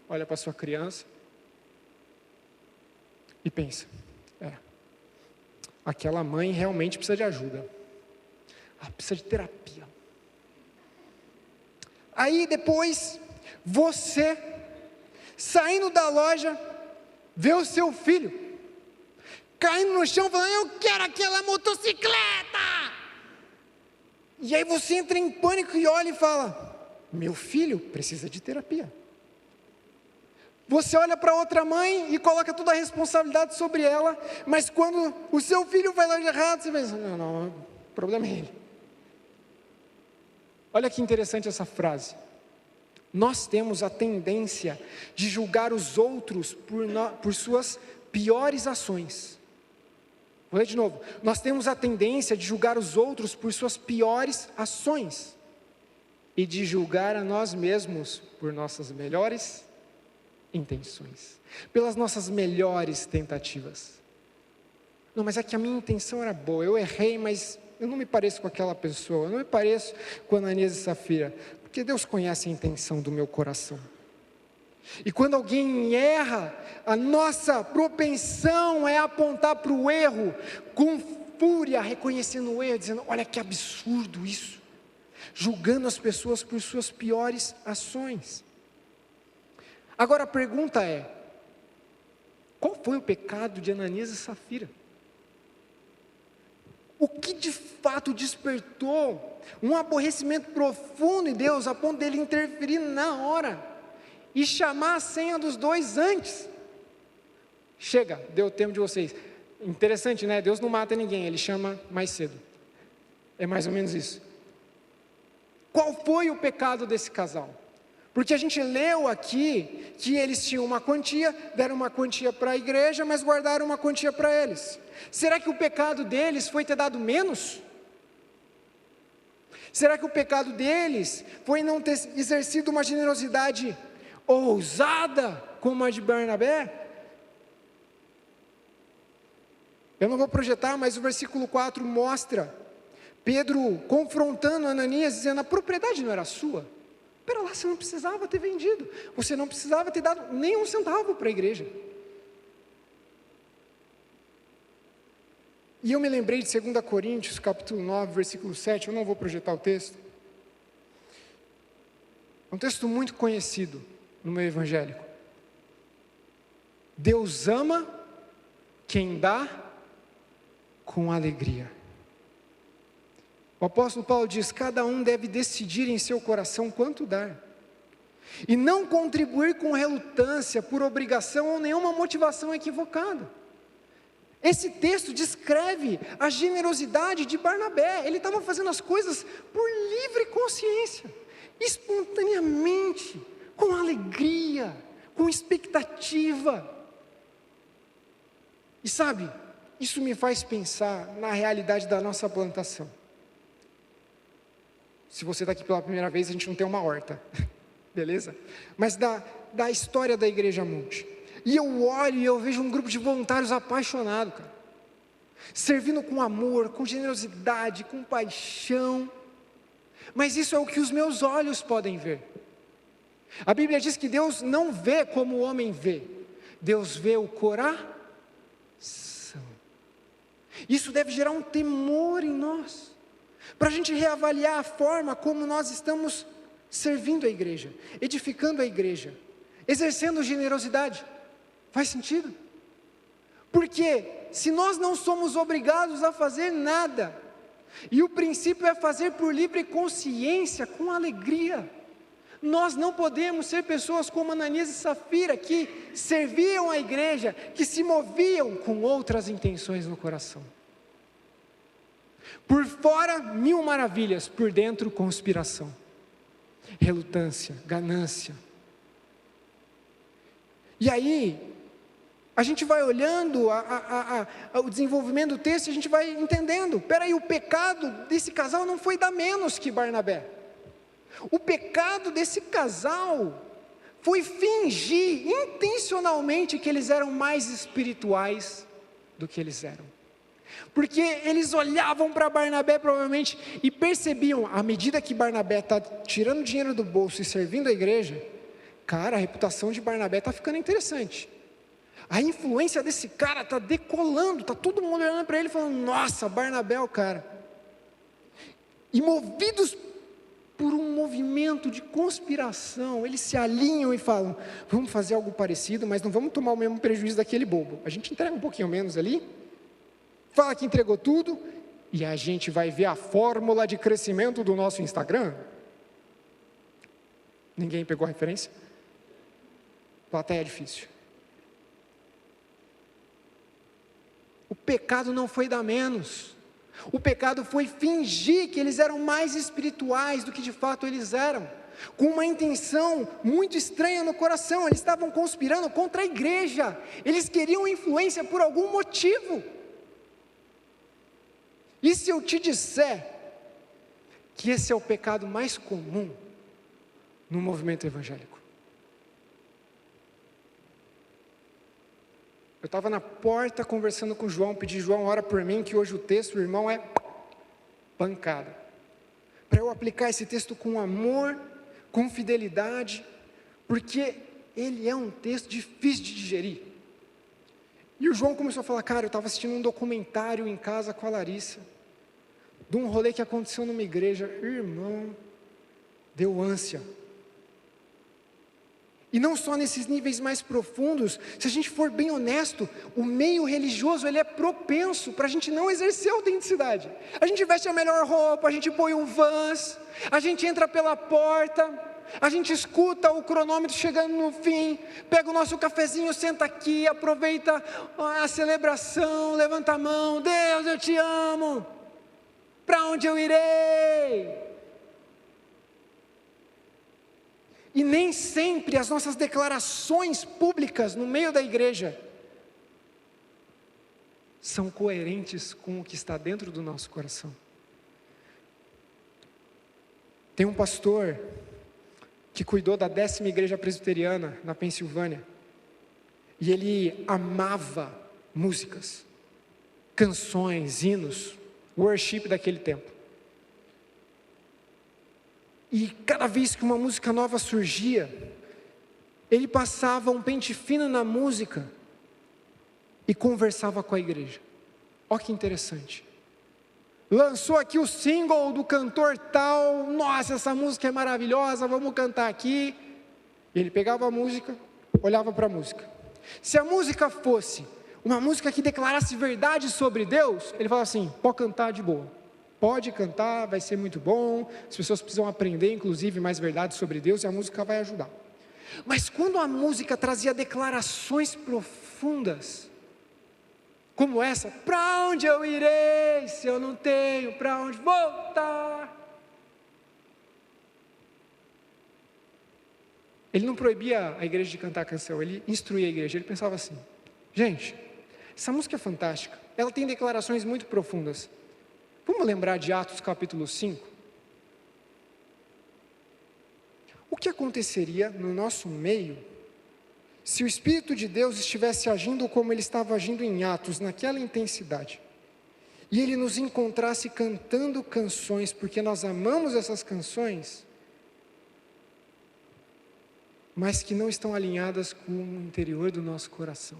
A: olha para sua criança e pensa: aquela mãe realmente precisa de ajuda, ela precisa de terapia. Aí depois, você, saindo da loja, vê o seu filho caindo no chão falando: eu quero aquela motocicleta. E aí você entra em pânico e olha e fala: meu filho precisa de terapia. Você olha para outra mãe e coloca toda a responsabilidade sobre ela, mas quando o seu filho vai lá de errado, você pensa, não, o problema é ele. Olha que interessante essa frase. Nós temos a tendência de julgar os outros por suas piores ações. Vou ler de novo. Nós temos a tendência de julgar os outros por suas piores ações e de julgar a nós mesmos por nossas melhores intenções, pelas nossas melhores tentativas. Não, mas é que a minha intenção era boa, eu errei, mas eu não me pareço com aquela pessoa, eu não me pareço com Ananias e Safira, porque Deus conhece a intenção do meu coração. E quando alguém erra, a nossa propensão é apontar para o erro, com fúria, reconhecendo o erro, dizendo, olha que absurdo isso, julgando as pessoas por suas piores ações. Agora a pergunta é, qual foi o pecado de Ananias e Safira? O que de fato despertou um aborrecimento profundo em Deus, a ponto dele interferir na hora, e chamar a senha dos dois antes? Chega, deu o tempo de vocês. Interessante, né? Deus não mata ninguém, Ele chama mais cedo. É mais ou menos isso. Qual foi o pecado desse casal? Porque a gente leu aqui que eles tinham uma quantia, deram uma quantia para a igreja, mas guardaram uma quantia para eles. Será que o pecado deles foi ter dado menos? Será que o pecado deles foi não ter exercido uma generosidade ousada como a de Barnabé? Eu não vou projetar, mas o versículo 4 mostra Pedro confrontando Ananias, dizendo, a propriedade não era sua? Espera lá, você não precisava ter vendido, você não precisava ter dado nem um centavo para a igreja. E eu me lembrei de 2 Coríntios, capítulo 9, versículo 7, eu não vou projetar o texto. É um texto muito conhecido no meio evangélico. Deus ama quem dá com alegria. O apóstolo Paulo diz, cada um deve decidir em seu coração quanto dar, e não contribuir com relutância, por obrigação ou nenhuma motivação equivocada. Esse texto descreve a generosidade de Barnabé. Ele estava fazendo as coisas por livre consciência, espontaneamente, com alegria, com expectativa. E sabe, isso me faz pensar na realidade da nossa plantação. Se você está aqui pela primeira vez, a gente não tem uma horta, beleza? Mas da história da Igreja Monte. E eu olho e eu vejo um grupo de voluntários apaixonados, cara, servindo com amor, com generosidade, com paixão. Mas isso é o que os meus olhos podem ver. A Bíblia diz que Deus não vê como o homem vê, Deus vê o coração. Isso deve gerar um temor em nós, para a gente reavaliar a forma como nós estamos servindo a igreja, edificando a igreja, exercendo generosidade. Faz sentido? Porque se nós não somos obrigados a fazer nada, e o princípio é fazer por livre consciência, com alegria, nós não podemos ser pessoas como Ananias e Safira, que serviam a igreja, que se moviam com outras intenções no coração. Por fora, 1000 maravilhas, por dentro, conspiração, relutância, ganância. E aí, a gente vai olhando o desenvolvimento do texto e a gente vai entendendo, peraí, o pecado desse casal não foi dar menos que Barnabé. O pecado desse casal foi fingir intencionalmente que eles eram mais espirituais do que eles eram. Porque eles olhavam para Barnabé provavelmente e percebiam, à medida que Barnabé está tirando dinheiro do bolso e servindo a igreja, cara, a reputação de Barnabé está ficando interessante. A influência desse cara está decolando, está todo mundo olhando para ele e falando, nossa, Barnabé é o cara. E movidos por um movimento de conspiração, eles se alinham e falam, vamos fazer algo parecido, mas não vamos tomar o mesmo prejuízo daquele bobo. A gente entrega um pouquinho menos ali, fala que entregou tudo, e a gente vai ver a fórmula de crescimento do nosso Instagram. Ninguém pegou a referência? Plateia difícil. O pecado não foi dar menos. O pecado foi fingir que eles eram mais espirituais do que de fato eles eram, com uma intenção muito estranha no coração. Eles estavam conspirando contra a igreja. Eles queriam influência por algum motivo. E se eu te disser que esse é o pecado mais comum no movimento evangélico? Eu estava na porta conversando com o João, pedi: João, ora por mim, que hoje o texto, irmão, é pancada. Para eu aplicar esse texto com amor, com fidelidade, porque ele é um texto difícil de digerir. E o João começou a falar: cara, eu estava assistindo um documentário em casa com a Larissa, de um rolê que aconteceu numa igreja. Irmão, deu ânsia. E não só nesses níveis mais profundos. Se a gente for bem honesto, o meio religioso ele é propenso para a gente não exercer a autenticidade. A gente veste a melhor roupa, a gente põe um Vans, a gente entra pela porta, a gente escuta o cronômetro chegando no fim, pega o nosso cafezinho, senta aqui, aproveita a celebração, levanta a mão: Deus, eu te amo, para onde eu irei? E nem sempre as nossas declarações públicas no meio da igreja são coerentes com o que está dentro do nosso coração. Tem um pastor que cuidou da 10ª igreja presbiteriana na Pensilvânia, e ele amava músicas, canções, hinos, worship daquele tempo. E cada vez que uma música nova surgia, ele passava um pente fino na música e conversava com a igreja. Olha que interessante. Lançou aqui o single do cantor tal, nossa, essa música é maravilhosa, vamos cantar aqui. Ele pegava a música, olhava para a música. Se a música fosse uma música que declarasse verdade sobre Deus, ele falava assim: pode cantar de boa. Pode cantar, vai ser muito bom, as pessoas precisam aprender, inclusive, mais verdades sobre Deus, e a música vai ajudar. Mas quando a música trazia declarações profundas, como essa: para onde eu irei, se eu não tenho para onde voltar? Ele não proibia a igreja de cantar a canção, ele instruía a igreja. Ele pensava assim: gente, essa música é fantástica, ela tem declarações muito profundas. Vamos lembrar de Atos capítulo 5? O que aconteceria no nosso meio se o Espírito de Deus estivesse agindo como ele estava agindo em Atos, naquela intensidade, e ele nos encontrasse cantando canções, porque nós amamos essas canções, mas que não estão alinhadas com o interior do nosso coração?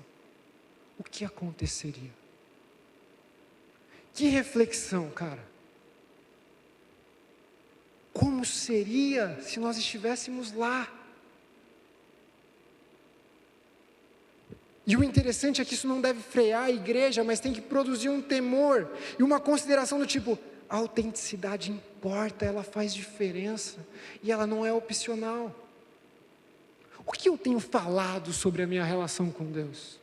A: O que aconteceria? Que reflexão, cara. Como seria se nós estivéssemos lá? E o interessante é que isso não deve frear a igreja, mas tem que produzir um temor e uma consideração do tipo: a autenticidade importa, ela faz diferença e ela não é opcional. O que eu tenho falado sobre a minha relação com Deus?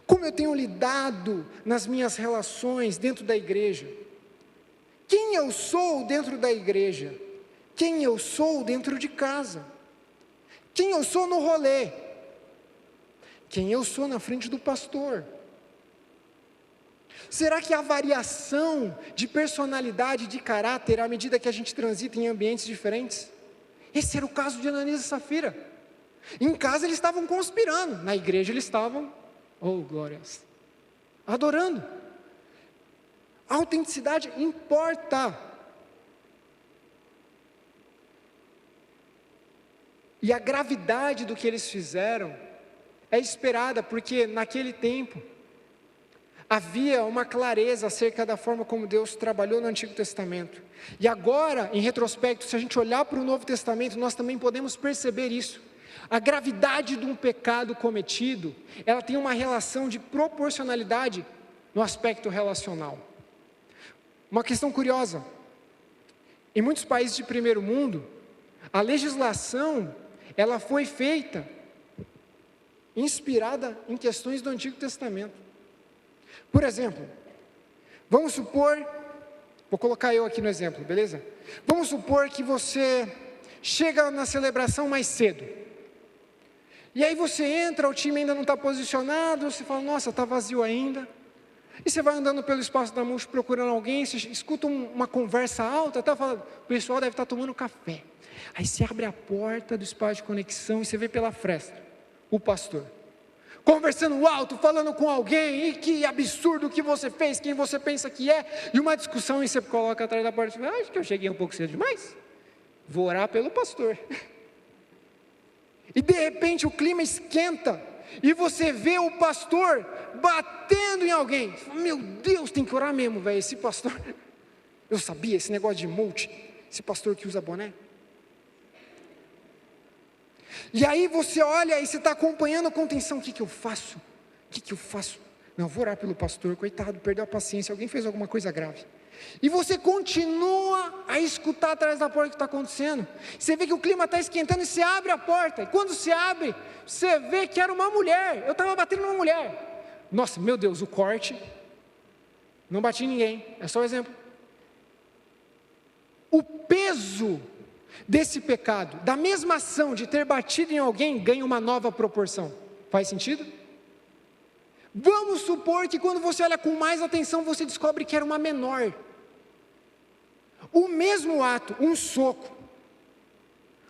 A: Como eu tenho lidado nas minhas relações dentro da igreja? Quem eu sou dentro da igreja? Quem eu sou dentro de casa? Quem eu sou no rolê? Quem eu sou na frente do pastor? Será que há variação de personalidade, de caráter, à medida que a gente transita em ambientes diferentes? Esse era o caso de Ananias e Safira. Em casa eles estavam conspirando, na igreja eles estavam, oh glórias, adorando. A autenticidade importa. E a gravidade do que eles fizeram é esperada, porque naquele tempo havia uma clareza acerca da forma como Deus trabalhou no Antigo Testamento. E agora, em retrospecto, se a gente olhar para o Novo Testamento, nós também podemos perceber isso. A gravidade de um pecado cometido, ela tem uma relação de proporcionalidade no aspecto relacional. Uma questão curiosa: em muitos países de primeiro mundo, a legislação, ela foi feita inspirada em questões do Antigo Testamento. Por exemplo, vamos supor, vou colocar eu aqui no exemplo, beleza? Vamos supor que você chega na celebração mais cedo, e aí você entra, o time ainda não está posicionado, você fala, nossa, está vazio ainda, e você vai andando pelo espaço da multi procurando alguém, você escuta uma conversa alta, fala, o pessoal deve estar tomando café, aí você abre a porta do espaço de conexão, e você vê pela fresta, o pastor, conversando alto, falando com alguém, e que absurdo que você fez, quem você pensa que é, e uma discussão, e você coloca atrás da porta, acho que eu cheguei um pouco cedo demais, vou orar pelo pastor, e de repente o clima esquenta, e você vê o pastor batendo em alguém, meu Deus, tem que orar mesmo, velho, esse pastor, eu sabia, esse negócio de multi, esse pastor que usa boné, e aí você olha e você está acompanhando com atenção, o que eu faço? O que eu faço? Não, eu vou orar pelo pastor, coitado, perdeu a paciência, alguém fez alguma coisa grave. E você continua a escutar atrás da porta o que está acontecendo. Você vê que o clima está esquentando e você abre a porta. E quando você abre, você vê que era uma mulher. Eu estava batendo numa mulher. Nossa, meu Deus, o corte. Não bati em ninguém, é só um exemplo. O peso desse pecado, da mesma ação de ter batido em alguém, ganha uma nova proporção. Faz sentido? Vamos supor que quando você olha com mais atenção, você descobre que era uma menor. O mesmo ato, um soco,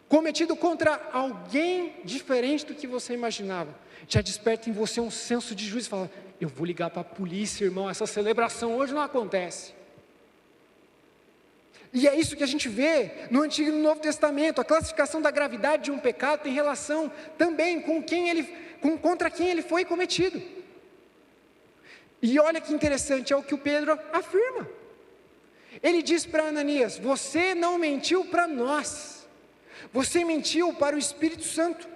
A: cometido contra alguém diferente do que você imaginava, já desperta em você um senso de juízo, fala, eu vou ligar para a polícia, irmão, essa celebração hoje não acontece. E é isso que a gente vê no Antigo e no Novo Testamento, a classificação da gravidade de um pecado tem relação também com contra quem ele foi cometido. E olha que interessante, é o que o Pedro afirma. Ele diz para Ananias, você não mentiu para nós, você mentiu para o Espírito Santo.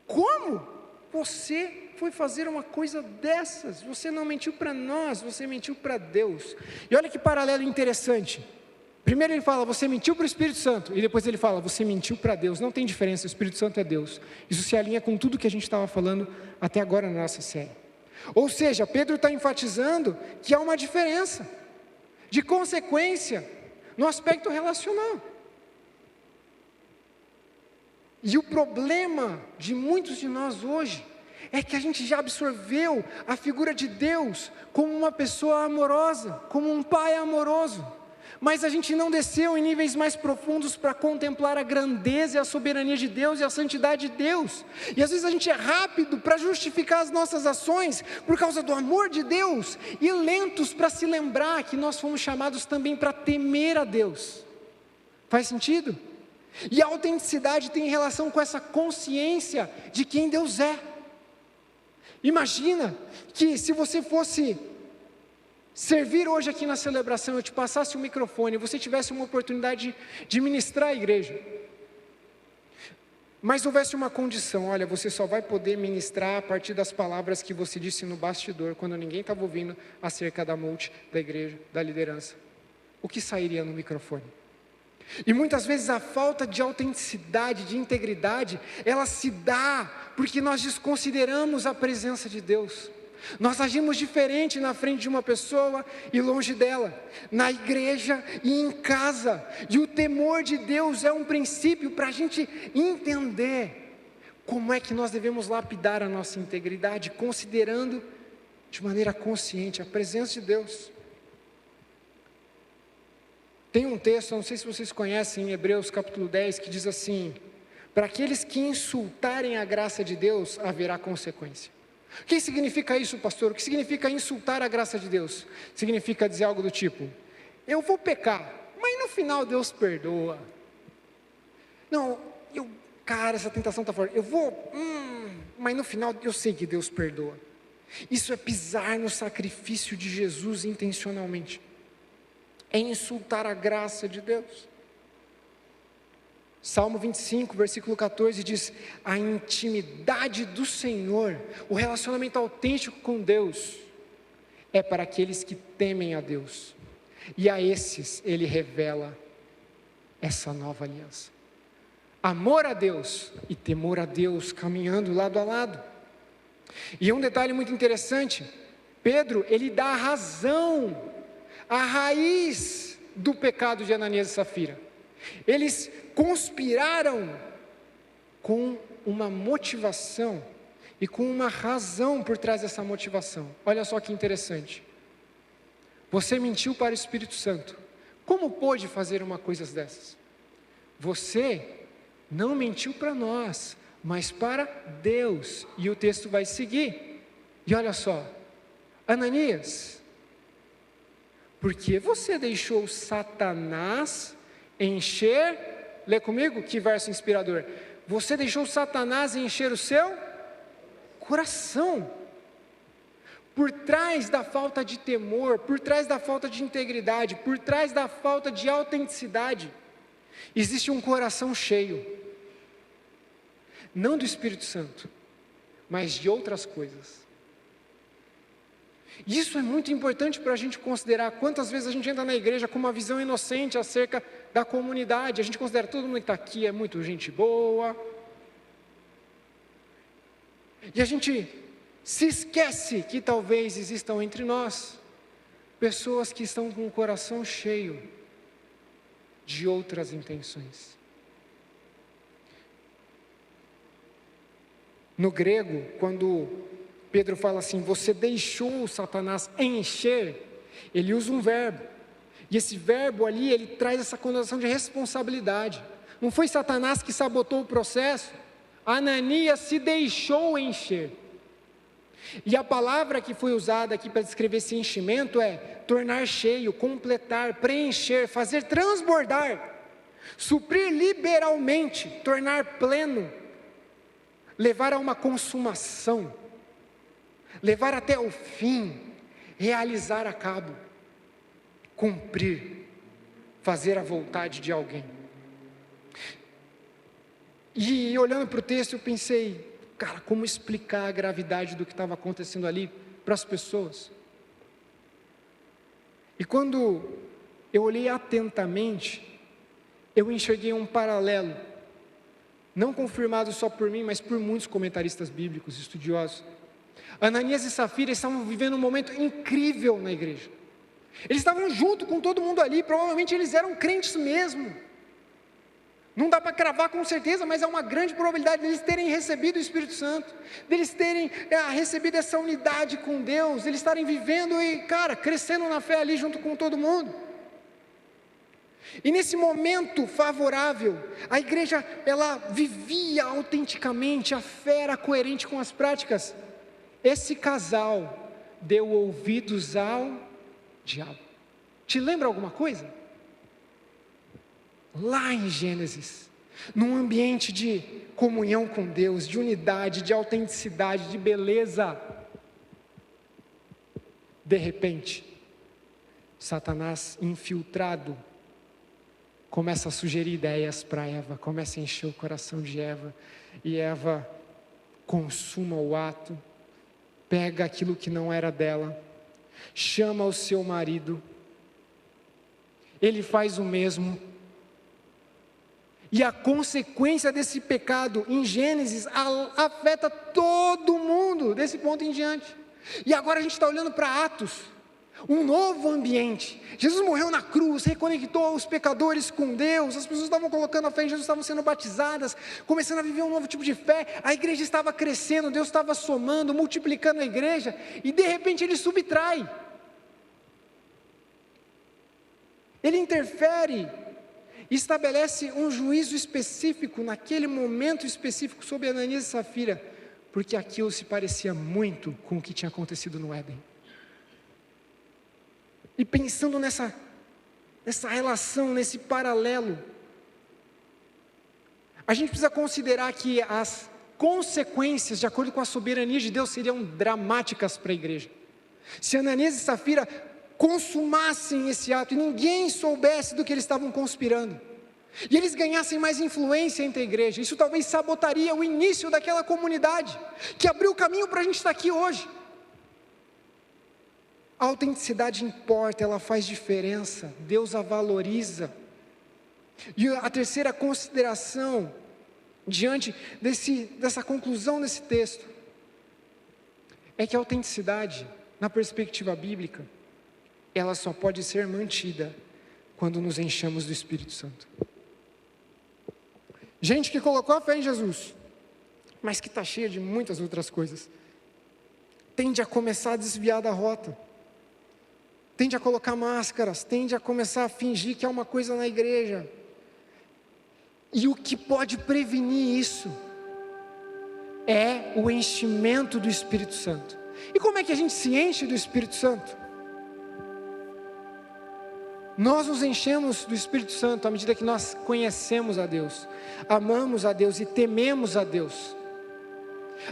A: Como você foi fazer uma coisa dessas? Você não mentiu para nós, você mentiu para Deus. E olha que paralelo interessante. Primeiro ele fala, você mentiu para o Espírito Santo, e depois ele fala, você mentiu para Deus. Não tem diferença, o Espírito Santo é Deus. Isso se alinha com tudo que a gente estava falando até agora na nossa série. Ou seja, Pedro está enfatizando que há uma diferença de consequência no aspecto relacional. E o problema de muitos de nós hoje é que a gente já absorveu a figura de Deus como uma pessoa amorosa, como um pai amoroso, mas a gente não desceu em níveis mais profundos para contemplar a grandeza e a soberania de Deus e a santidade de Deus, e às vezes a gente é rápido para justificar as nossas ações por causa do amor de Deus, e lentos para se lembrar que nós fomos chamados também para temer a Deus. Faz sentido? E a autenticidade tem relação com essa consciência de quem Deus é. Imagina que se você fosse servir hoje aqui na celebração, eu te passasse o microfone, você tivesse uma oportunidade de ministrar a igreja, mas houvesse uma condição, olha, você só vai poder ministrar a partir das palavras que você disse no bastidor, quando ninguém estava ouvindo acerca da multi, da igreja, da liderança. O que sairia no microfone? E muitas vezes a falta de autenticidade, de integridade, ela se dá porque nós desconsideramos a presença de Deus. Nós agimos diferente na frente de uma pessoa e longe dela, na igreja e em casa. E o temor de Deus é um princípio para a gente entender como é que nós devemos lapidar a nossa integridade, considerando de maneira consciente a presença de Deus. Tem um texto, não sei se vocês conhecem, em Hebreus capítulo 10, que diz assim, para aqueles que insultarem a graça de Deus, haverá consequência. O que significa isso, pastor? O que significa insultar a graça de Deus? Significa dizer algo do tipo, eu vou pecar, mas no final Deus perdoa. Não, cara, essa tentação está forte, eu vou, mas no final eu sei que Deus perdoa. Isso é pisar no sacrifício de Jesus intencionalmente. É insultar a graça de Deus. Salmo 25, versículo 14 diz, a intimidade do Senhor, o relacionamento autêntico com Deus, é para aqueles que temem a Deus, e a esses Ele revela essa nova aliança. amor a Deus e temor a Deus caminhando lado a lado. E um detalhe muito interessante, Pedro, ele dá a razão, a raiz do pecado de Ananias e Safira. Eles conspiraram com uma motivação e com uma razão por trás dessa motivação. Olha só que interessante. Você mentiu para o Espírito Santo. Como pôde fazer uma coisa dessas? Você não mentiu para nós, mas para Deus. E o texto vai seguir. E olha só, Ananias, por que você deixou Satanás encher? Lê comigo, que verso inspirador. Você deixou Satanás encher o seu coração. Por trás da falta de temor, por trás da falta de integridade, por trás da falta de autenticidade, existe um coração cheio, não do Espírito Santo, mas de outras coisas. Isso é muito importante para a gente considerar. Quantas vezes a gente entra na igreja com uma visão inocente acerca da comunidade, a gente considera todo mundo que está aqui é muito gente boa, e a gente se esquece que talvez existam entre nós pessoas que estão com o coração cheio de outras intenções. No grego, quando Pedro fala assim, você deixou Satanás encher, ele usa um verbo, e esse verbo ali, ele traz essa conotação de responsabilidade. Não foi Satanás que sabotou o processo, Ananias se deixou encher. E a palavra que foi usada aqui para descrever esse enchimento é tornar cheio, completar, preencher, fazer transbordar, suprir liberalmente, tornar pleno, levar a uma consumação, levar até o fim, realizar a cabo, cumprir, fazer a vontade de alguém. E olhando para o texto eu pensei, cara, como explicar a gravidade do que estava acontecendo ali para as pessoas? E quando eu olhei atentamente, eu enxerguei um paralelo, não confirmado só por mim, mas por muitos comentaristas bíblicos, estudiosos. Ananias e Safira estavam vivendo um momento incrível na igreja. Eles estavam junto com todo mundo ali, provavelmente eles eram crentes mesmo. Não dá para cravar com certeza, mas há uma grande probabilidade deles terem recebido o Espírito Santo, deles terem recebido essa unidade com Deus, eles estarem vivendo e, cara, crescendo na fé ali junto com todo mundo. E nesse momento favorável, a igreja, ela vivia autenticamente, a fé era coerente com as práticas. Esse casal deu ouvidos ao diabo. Te lembra alguma coisa? Lá em Gênesis, num ambiente de comunhão com Deus, de unidade, de autenticidade, de beleza, de repente, Satanás infiltrado, começa a sugerir ideias para Eva, começa a encher o coração de Eva, e Eva consuma o ato, pega aquilo que não era dela, chama o seu marido, ele faz o mesmo. E a consequência desse pecado em Gênesis afeta todo mundo desse ponto em diante. E agora a gente está olhando para Atos, um novo ambiente. Jesus morreu na cruz, reconectou os pecadores com Deus, as pessoas estavam colocando a fé em Jesus, estavam sendo batizadas, começando a viver um novo tipo de fé, a igreja estava crescendo, Deus estava somando, multiplicando a igreja, e de repente ele subtrai. Ele interfere, estabelece um juízo específico, naquele momento específico, sobre Ananias e Safira, porque aquilo se parecia muito com o que tinha acontecido no Éden. E pensando nessa relação, nesse paralelo, a gente precisa considerar que as consequências, de acordo com a soberania de Deus, seriam dramáticas para a igreja. Se Ananias e Safira consumassem esse ato e ninguém soubesse do que eles estavam conspirando, e eles ganhassem mais influência entre a igreja, isso talvez sabotaria o início daquela comunidade, que abriu o caminho para a gente estar aqui hoje. A autenticidade importa, ela faz diferença, Deus a valoriza. E a terceira consideração diante dessa conclusão desse texto, é que a autenticidade, na perspectiva bíblica, ela só pode ser mantida quando nos enchemos do Espírito Santo. Gente que colocou a fé em Jesus, mas que está cheia de muitas outras coisas, tende a começar a desviar da rota, tende a colocar máscaras, tende a começar a fingir que é uma coisa na igreja. E o que pode prevenir isso é o enchimento do Espírito Santo. E como é que a gente se enche do Espírito Santo? Nós nos enchemos do Espírito Santo à medida que nós conhecemos a Deus, amamos a Deus e tememos a Deus.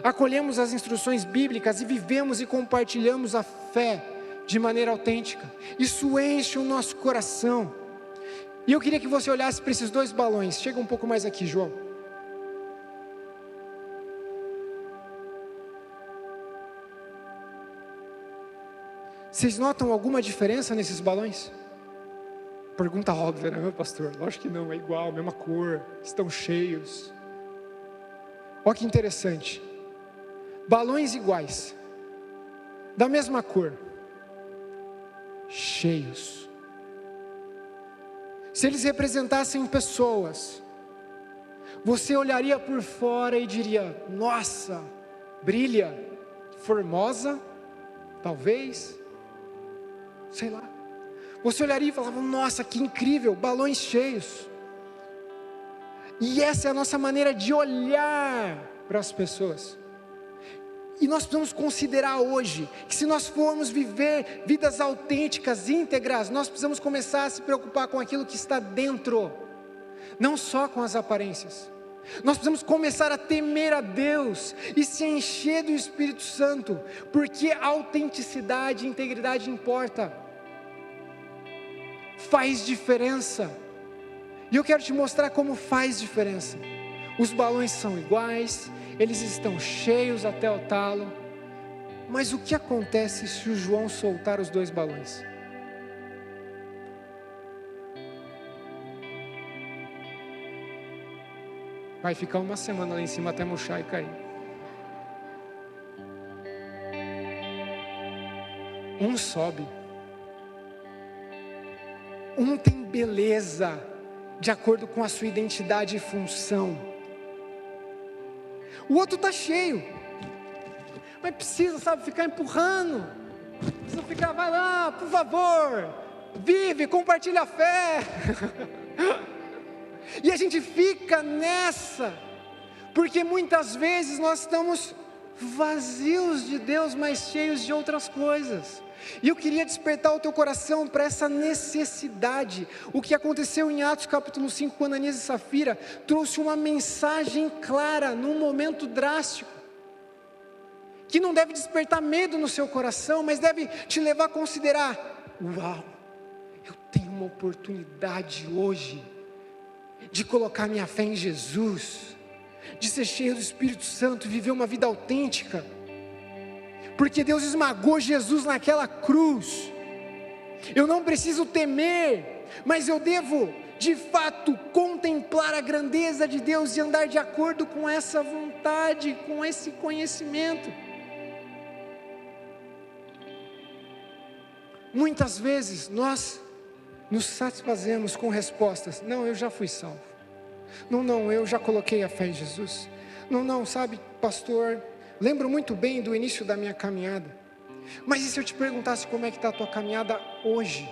A: Acolhemos as instruções bíblicas e vivemos e compartilhamos a fé de maneira autêntica. Isso enche o nosso coração. E eu queria que você olhasse para esses 2 balões. Chega um pouco mais aqui, João. Vocês notam alguma diferença nesses balões? Pergunta óbvia, né, meu pastor? Lógico que não, é igual, mesma cor, estão cheios. Olha que interessante. Balões iguais, da mesma cor, cheios. Se eles representassem pessoas, você olharia por fora e diria: nossa, brilha, formosa, talvez, sei lá. Você olharia e falava: nossa, que incrível, balões cheios. E essa é a nossa maneira de olhar para as pessoas. E nós precisamos considerar hoje, que se nós formos viver vidas autênticas, íntegras, nós precisamos começar a se preocupar com aquilo que está dentro, não só com as aparências. Nós precisamos começar a temer a Deus e se encher do Espírito Santo, porque a autenticidade e integridade importa, faz diferença. E eu quero te mostrar como faz diferença. Os balões são iguais, eles estão cheios até o talo, mas o que acontece se o João soltar os 2 balões? Vai ficar uma semana lá em cima até murchar e cair. Um sobe, um tem beleza de acordo com a sua identidade e função. O outro está cheio, mas precisa, ficar empurrando, precisa ficar, vai lá, por favor, vive, compartilha a fé. E a gente fica nessa, porque muitas vezes nós estamos vazios de Deus, mas cheios de outras coisas. E eu queria despertar o teu coração para essa necessidade. O que aconteceu em Atos capítulo 5, quando Ananias e Safira trouxe uma mensagem clara, num momento drástico, que não deve despertar medo no seu coração, mas deve te levar a considerar: uau, eu tenho uma oportunidade hoje, de colocar minha fé em Jesus, de ser cheio do Espírito Santo, e viver uma vida autêntica, porque Deus esmagou Jesus naquela cruz. Eu não preciso temer, mas eu devo de fato contemplar a grandeza de Deus e andar de acordo com essa vontade, com esse conhecimento. Muitas vezes nós nos satisfazemos com respostas: não, eu já fui salvo, não, eu já coloquei a fé em Jesus, não, sabe, pastor, lembro muito bem do início da minha caminhada, mas e se eu te perguntasse como é que está a tua caminhada hoje?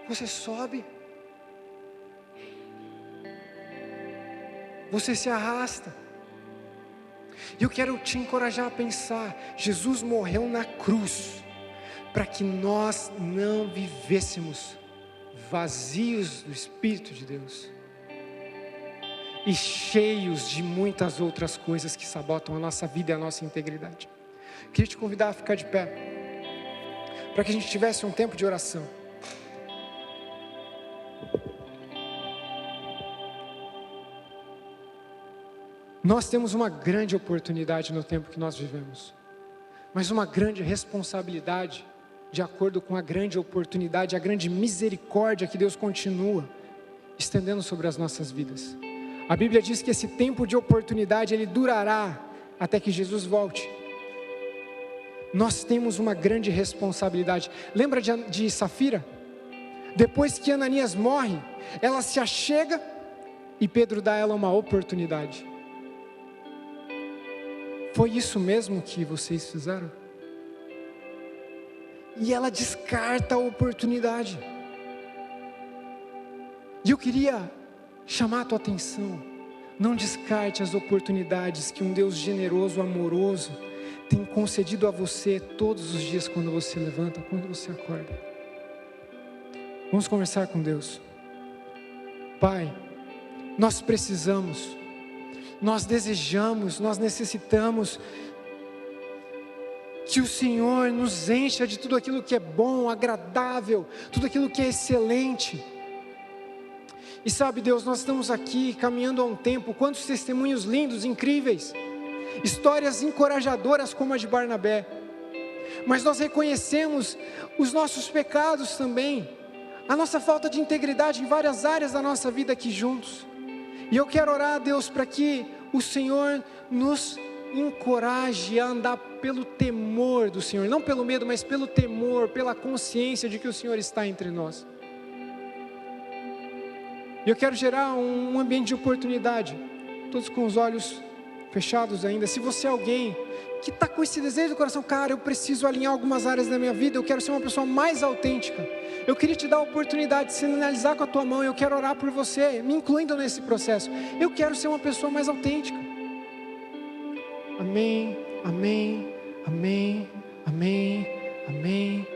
A: Você sobe, você se arrasta, e eu quero te encorajar a pensar: Jesus morreu na cruz, para que nós não vivêssemos vazios do Espírito de Deus, e cheios de muitas outras coisas que sabotam a nossa vida e a nossa integridade. Queria te convidar a ficar de pé, para que a gente tivesse um tempo de oração. Nós temos uma grande oportunidade no tempo que nós vivemos, mas uma grande responsabilidade, de acordo com a grande oportunidade, a grande misericórdia que Deus continua estendendo sobre as nossas vidas. A Bíblia diz que esse tempo de oportunidade, ele durará até que Jesus volte. Nós temos uma grande responsabilidade. Lembra de Safira? Depois que Ananias morre, ela se achega e Pedro dá a ela uma oportunidade. Foi isso mesmo que vocês fizeram? E ela descarta a oportunidade. E eu queria chamar a tua atenção. Não descarte as oportunidades que um Deus generoso, amoroso, tem concedido a você todos os dias quando você levanta, quando você acorda. Vamos conversar com Deus. Pai, nós precisamos, nós desejamos, nós necessitamos que o Senhor nos encha de tudo aquilo que é bom, agradável, tudo aquilo que é excelente. E sabe, Deus, nós estamos aqui caminhando há um tempo, quantos testemunhos lindos, incríveis, histórias encorajadoras como a de Barnabé, mas nós reconhecemos os nossos pecados também, a nossa falta de integridade em várias áreas da nossa vida aqui juntos. E eu quero orar, Deus, para que o Senhor nos encoraje a andar pelo temor do Senhor, não pelo medo, mas pelo temor, pela consciência de que o Senhor está entre nós. E eu quero gerar um ambiente de oportunidade, todos com os olhos fechados ainda. Se você é alguém que está com esse desejo do coração, cara, eu preciso alinhar algumas áreas da minha vida, eu quero ser uma pessoa mais autêntica, eu queria te dar a oportunidade de sinalizar com a tua mão, eu quero orar por você, me incluindo nesse processo. Eu quero ser uma pessoa mais autêntica. Amém, amém, amém, amém, amém.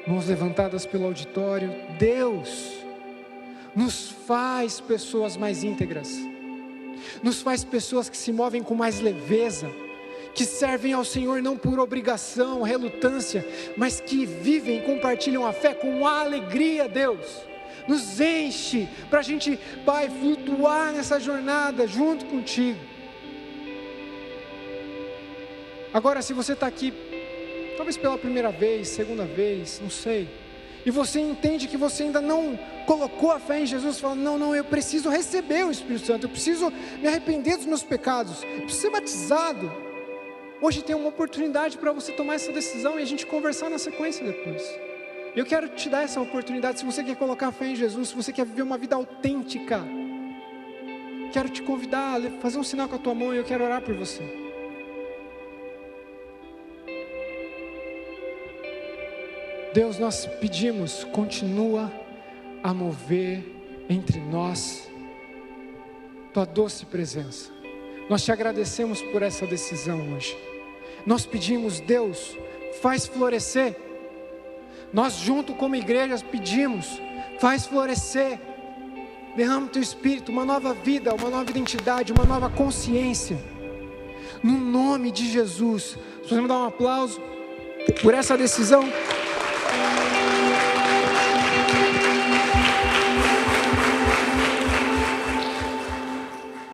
A: Mãos levantadas pelo auditório. Deus nos faz pessoas mais íntegras, nos faz pessoas que se movem com mais leveza, que servem ao Senhor não por obrigação, relutância, mas que vivem e compartilham a fé com alegria. Deus, nos enche para a gente, Pai, flutuar nessa jornada junto contigo. Agora, se você está aqui, talvez pela primeira vez, segunda vez, não sei, e você entende que você ainda não colocou a fé em Jesus, fala, não, eu preciso receber o Espírito Santo, eu preciso me arrepender dos meus pecados, eu preciso ser batizado. Hoje tem uma oportunidade para você tomar essa decisão e a gente conversar na sequência depois. Eu quero te dar essa oportunidade. Se você quer colocar a fé em Jesus, se você quer viver uma vida autêntica, quero te convidar a fazer um sinal com a tua mão e eu quero orar por você. Deus, nós pedimos, continua a mover entre nós tua doce presença. Nós te agradecemos por essa decisão hoje. Nós pedimos, Deus, faz florescer. Nós junto como igreja pedimos, faz florescer. Derrama o teu Espírito, uma nova vida, uma nova identidade, uma nova consciência. No nome de Jesus. Podemos dar um aplauso por essa decisão?